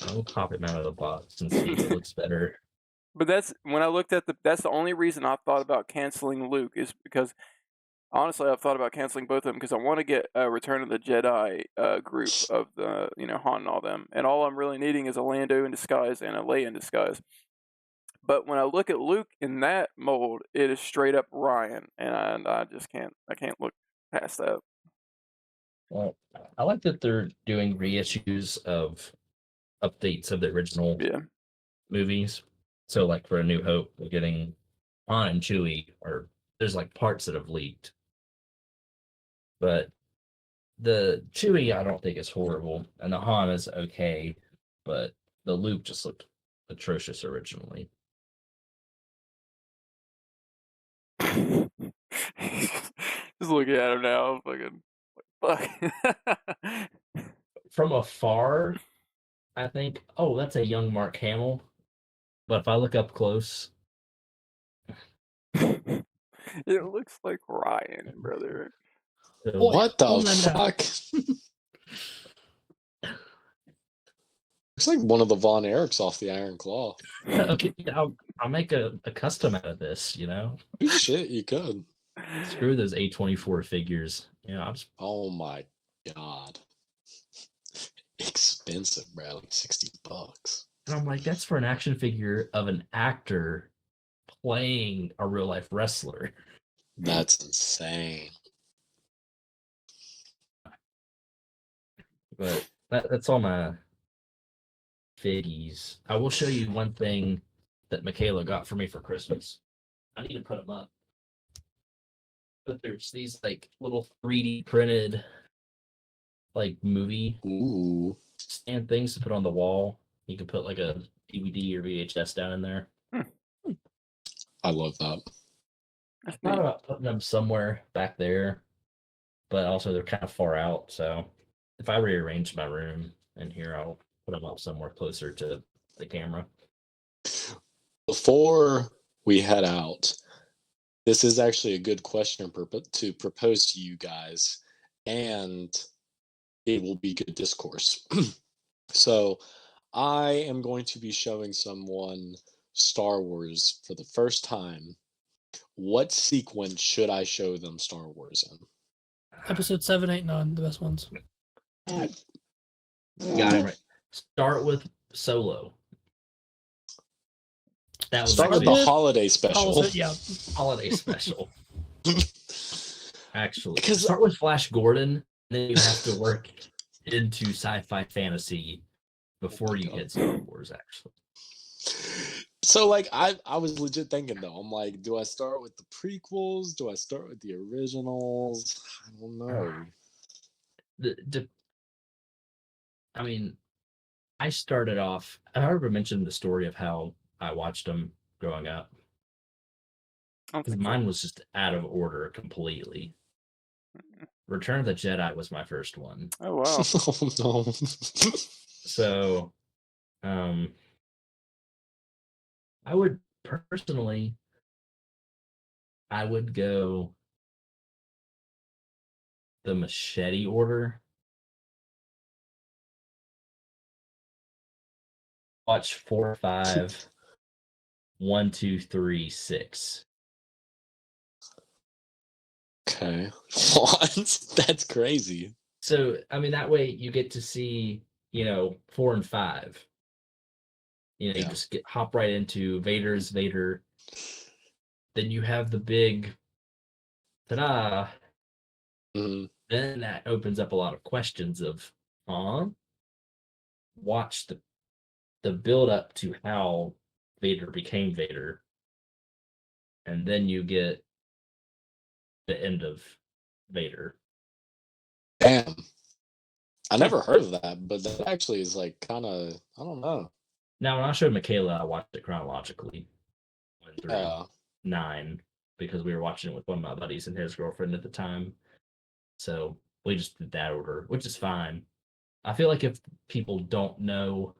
C: I'll pop him out of the box and see if it looks better.
B: But that's when I looked at that's the only reason I thought about canceling Luke is because honestly I've thought about canceling both of them because I want to get a Return of the Jedi group of the Han and all them, and all I'm really needing is a Lando in disguise and a Leia in disguise. But when I look at Luke in that mold, it is straight up Ryan, and I just can't look past that.
C: Well, I like that they're doing reissues of updates of the original
B: Yeah.
C: movies. So, like for A New Hope, we're getting Han and Chewie, or there's like parts that have leaked. But the Chewie, I don't think is horrible, and the Han is okay, but the Luke just looked atrocious originally.
B: Just looking at him now, fucking fuck.
C: From afar, I think, oh, that's a young Mark Hamill. But if I look up close,
B: It looks like Ryan, brother.
A: What the
D: Homelander.
A: fuck? Looks like one of the Von Erichs off the Iron Claw.
C: okay, I'll make a custom out of this,
A: Shit, you could.
C: Screw those A24 figures. I'll just
A: Oh my god. Expensive, bro. Like $60.
C: and I'm like, that's for an action figure of an actor playing a real life wrestler.
A: That's insane.
C: But that's all my figgies. I will show you one thing that Michaela got for me for Christmas. I need to put them up. But there's these like little 3D printed like movie
A: Ooh.
C: stand things to put on the wall. You can put like a DVD or VHS down in there.
A: I love that.
C: I thought about putting them somewhere back there, but also they're kind of far out. So if I rearrange my room in here, I'll put them up somewhere closer to the camera.
A: Before we head out, this is actually a good question to propose to you guys, and it will be good discourse. So I am going to be showing someone Star Wars for the first time. What sequence should I show them Star Wars in?
D: Episode 7, 8, 9, the best ones.
C: Got it right. Start with Solo. That was
A: Start with
C: actually
A: the
C: a
A: holiday special.
D: Yeah.
C: holiday special. Actually,
A: Because-
C: start with Flash Gordon, then you have to work into sci-fi fantasy before you hit Star Wars. Actually,
A: So like I was legit thinking though, I'm like, do I start with the prequels? Do I start with the originals? I don't know.
C: I mean, I started off. I ever mentioned the story of how I watched them growing up?
B: I don't
C: Because
B: think so.
C: mine was just out of order completely. Return of the Jedi was my first one.
B: Oh wow.
A: Oh no.
C: So, I would personally, I would go the machete order. Watch 4, 5, 1, 2, 3, 6.
A: Okay. What? That's crazy.
C: So, I mean, that way you get to see, 4 and 5. You
A: Yeah.
C: just hop right into Vader's Vader. Then you have the big ta-da.
A: Mhm.
C: Then that opens up a lot of questions of, watch the build up to how Vader became Vader. And then you get the end of Vader.
A: Damn. I never heard of that, but that actually is like kind of, I don't know.
C: Now, when I showed Michaela, I watched it chronologically. 1 through
A: Yeah.
C: 9, because we were watching it with one of my buddies and his girlfriend at the time. So we just did that order, which is fine. I feel like if people don't know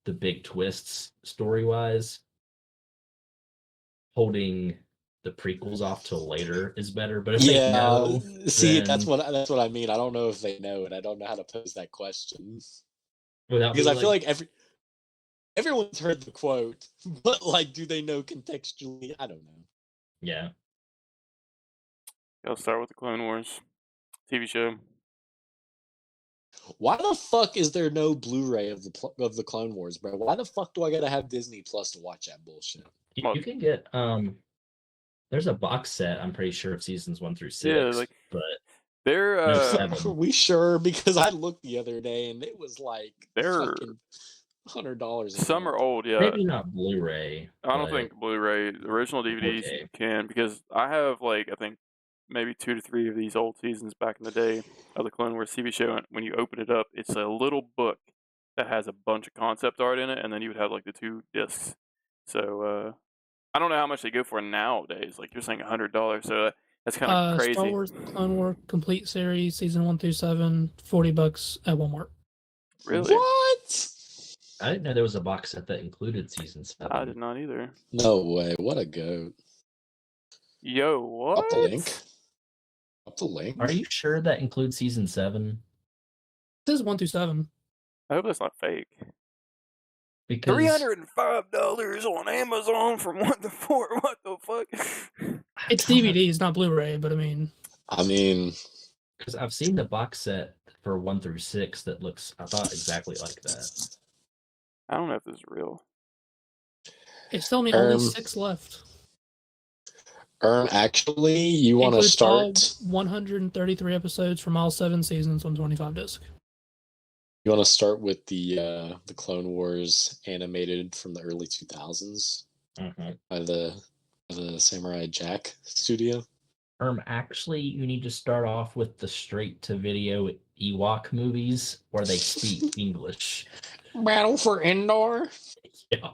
C: the big twists story-wise, holding the prequels off till later is better. But if they
A: Yeah,
C: know,
A: see,
C: then
A: that's what I mean. I don't know if they know, and I don't know how to pose that question
C: without
A: because
C: being
A: I feel
C: like,
A: like everyone's heard the quote, but like, do they know contextually? I don't know.
C: yeah,
B: I'll start with the Clone Wars TV show.
A: Why the fuck is there no Blu-ray of the Clone Wars, bro? Why the fuck do I gotta have Disney Plus to watch that bullshit?
C: you can get there's a box set, I'm pretty sure, of seasons 1 through 6,
B: Yeah, like
C: but
B: they're
C: no
A: Are
C: 7.
A: we sure? Because I looked the other day and it was like
B: they're
A: fucking $100.
B: some are old, yeah.
C: Maybe not Blu-ray,
B: I don't
C: but
B: think Blu-ray, the original DVDs
C: 4K.
B: can, because I have like I think maybe 2 to 3 of these old seasons back in the day of the Clone Wars TV show. And when you open it up, it's a little book that has a bunch of concept art in it, and then you would have like the 2 discs. So I don't know how much they go for nowadays. Like you're saying $100, so that's kind of crazy.
D: Star Wars Clone Wars complete series, season 1 through 7, $40 at Walmart.
B: Really?
A: What?
C: I didn't know there was a box set that included season 7.
B: I did not either.
A: No way. What a goat.
B: Yo, what?
A: Up the link. Up the link.
C: Are you sure that includes season 7?
D: This is 1 through 7.
B: I hope that's not fake.
C: Because
B: $305 on Amazon from 1 to 4. What the fuck?
D: It's DVD, it's not Blu-ray, but I mean,
C: because I've seen the box set for 1 through 6 that looks, I thought, exactly like that.
B: I don't know if this is real.
D: it's telling me only 6 left.
A: Actually, you want to
D: Includes all
A: start.
D: 133 episodes from all 7 seasons on 25 disc.
A: You want to start with the Clone Wars animated from the early 2000s by the Samurai Jack studio.
C: Actually, you need to start off with the straight-to-video Ewok movies where they speak English.
A: Battle for Endor.
C: Yeah.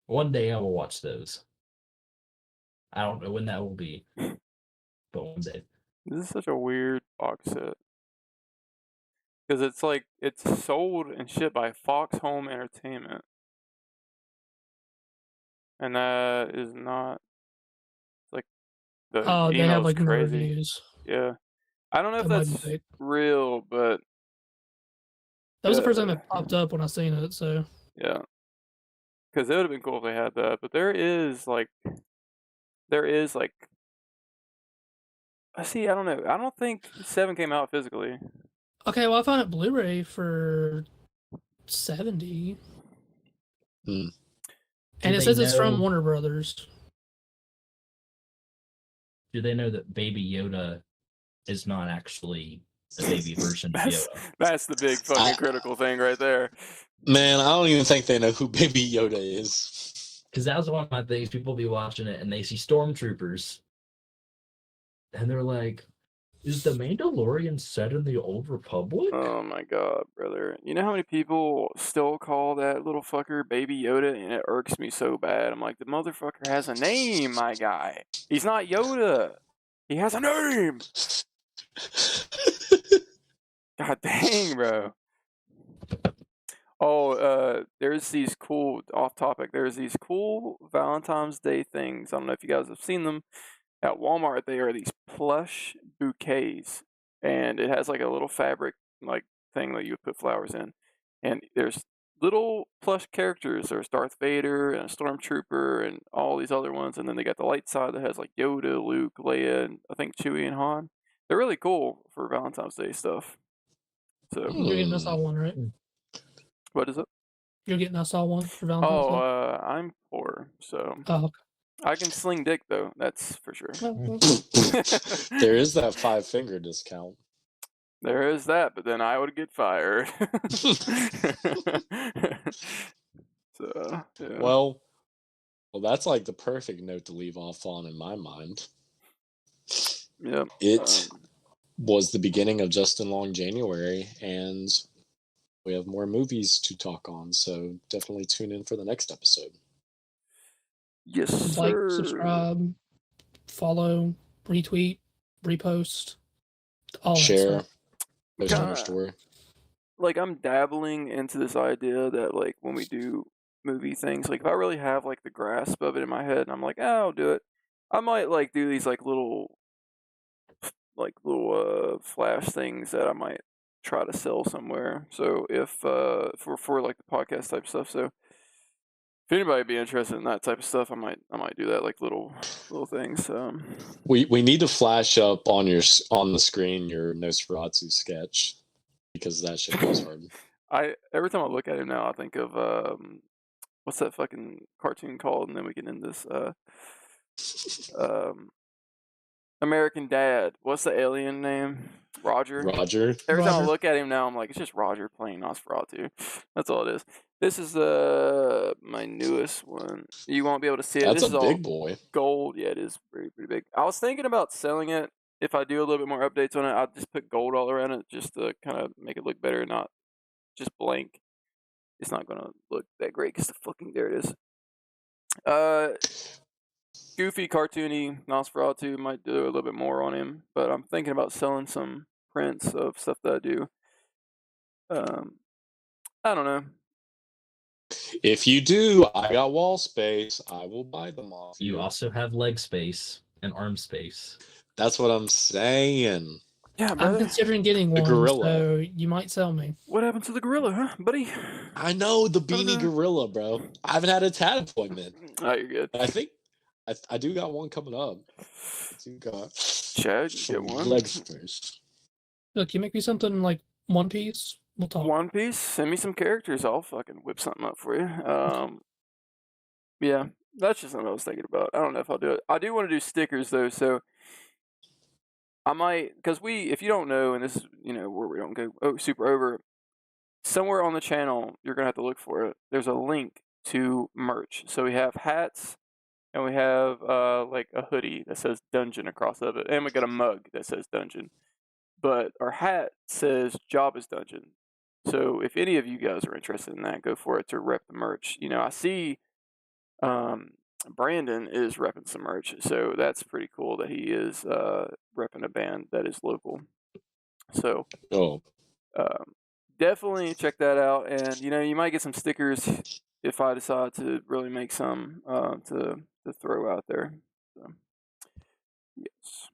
C: One day I will watch those. I don't know when that will be, but one day.
B: This is such a weird box set. Because it's like, it's sold and shipped by Fox Home Entertainment. And that is not, like, the
D: Oh, they have
B: email's
D: like no
B: crazy.
D: reviews.
B: Yeah. I don't know if
D: That might be
B: that's
D: fake.
B: real, but
D: That was the first time it popped up when I seen it, so.
B: yeah. Because it would have been cool if they had that. But there is like, see, I don't know. I don't think 7 came out physically.
D: Okay, well, I found it Blu-ray for $70.
A: Hmm.
D: And
C: Do
D: it
C: they
D: says it's from
C: know-
D: Warner Brothers.
C: Do they know that Baby Yoda is not actually the baby version of Yoda?
B: That's the big fucking critical thing right there.
A: Man, I don't even think they know who Baby Yoda is.
C: Because that was one of my things. People be watching it and they see stormtroopers, and they're like, "Is the Mandalorian set in the Old Republic?"
B: Oh my god, brother. You know how many people still call that little fucker Baby Yoda, and it irks me so bad. I'm like, the motherfucker has a name, my guy. He's not Yoda. He has a name. God dang, bro. Oh, there's these cool, off topic, there's these cool Valentine's Day things. I don't know if you guys have seen them. At Walmart, they are these plush bouquets. And it has like a little fabric like thing that you would put flowers in. And there's little plush characters. There's Darth Vader and a Stormtrooper and all these other ones. And then they got the light side that has like Yoda, Luke, Leia, and I think Chewie and Han. They're really cool for Valentine's Day stuff. So
D: You're getting us all one, right?
B: what is it?
D: You're getting us all one for Valentine's Day?
B: I'm poor, so
D: Oh,
B: I can sling dick though. That's for sure.
A: There is that 5-finger discount.
B: There is that, but then I would get fired. So, yeah.
A: Well, that's like the perfect note to leave off on in my mind.
B: Yep.
A: It was the beginning of Justin Long January, and we have more movies to talk on, so definitely tune in for the next episode.
B: Yes,
D: like,
B: sir.
D: subscribe, follow, retweet, repost, all that
A: Share,
D: stuff.
A: post on your
B: Kinda-
A: story.
B: Like I'm dabbling into this idea that like when we do movie things. Like if I really have like the grasp of it in my head, and I'm like, oh, I'll do it. I might like do these like little flash things that I might try to sell somewhere. So if for like the podcast type stuff. So if anybody be interested in that type of stuff, I might do that, like little things.
A: We need to flash up on the screen your Nosferatu sketch, because that shit goes hard.
B: Every time I look at him now, I think of what's that fucking cartoon called? And then we can end this. American Dad. What's the alien name? Roger.
A: Roger.
B: Every time I
D: Roger.
B: look at him now, I'm like, it's just Roger playing Nosferatu. That's all it is. This is my newest one. You won't be able to see it.
A: That's
B: This
A: a
B: is
A: big
B: all
A: boy.
B: gold. Yeah, it is pretty big. I was thinking about selling it. If I do a little bit more updates on it, I'll just put gold all around it just to kind of make it look better, not just blank. It's not gonna look that great because there it is. Goofy, cartoony Nosferatu, might do a little bit more on him, but I'm thinking about selling some prints of stuff that I do. I don't know.
A: If you do, I got wall space. I will buy them off
C: You
A: you.
C: also have leg space and arm space.
A: That's what I'm saying.
B: Yeah,
D: I'm
B: brother.
D: considering getting
A: The
D: one,
A: gorilla.
D: so you might sell me.
B: What happened to the gorilla, huh, buddy?
A: I know, the
B: How's
A: beanie
B: that?
A: gorilla, bro. I haven't had a tat appointment.
B: Oh, you're good.
A: I think I do got one coming up.
B: Chad, you get one.
A: Leg space.
D: Look, you make me something like One Piece. We'll talk.
B: One Piece. Send me some characters. I'll fucking whip something up for you. Yeah, that's just something I was thinking about. I don't know if I'll do it. I do want to do stickers though, so I might, because if you don't know, and this is where we don't go super over. Somewhere on the channel, you're gonna have to look for it. There's a link to merch. So we have hats, and we have like a hoodie that says Dungeon across of it, and we got a mug that says Dungeon. But our hat says Jabba's Dungeon. So if any of you guys are interested in that, go for it to rep the merch. I see Brandon is repping some merch, so that's pretty cool that he is repping a band that is local. So definitely check that out, and you might get some stickers if I decide to really make some to throw out there. So, yes.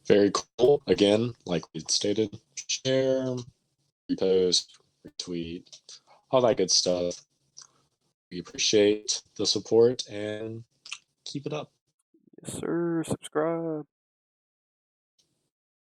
A: Very cool. Again, like we stated, share, repost, retweet, all that good stuff. We appreciate the support and keep it up.
B: Yes, sir. Subscribe.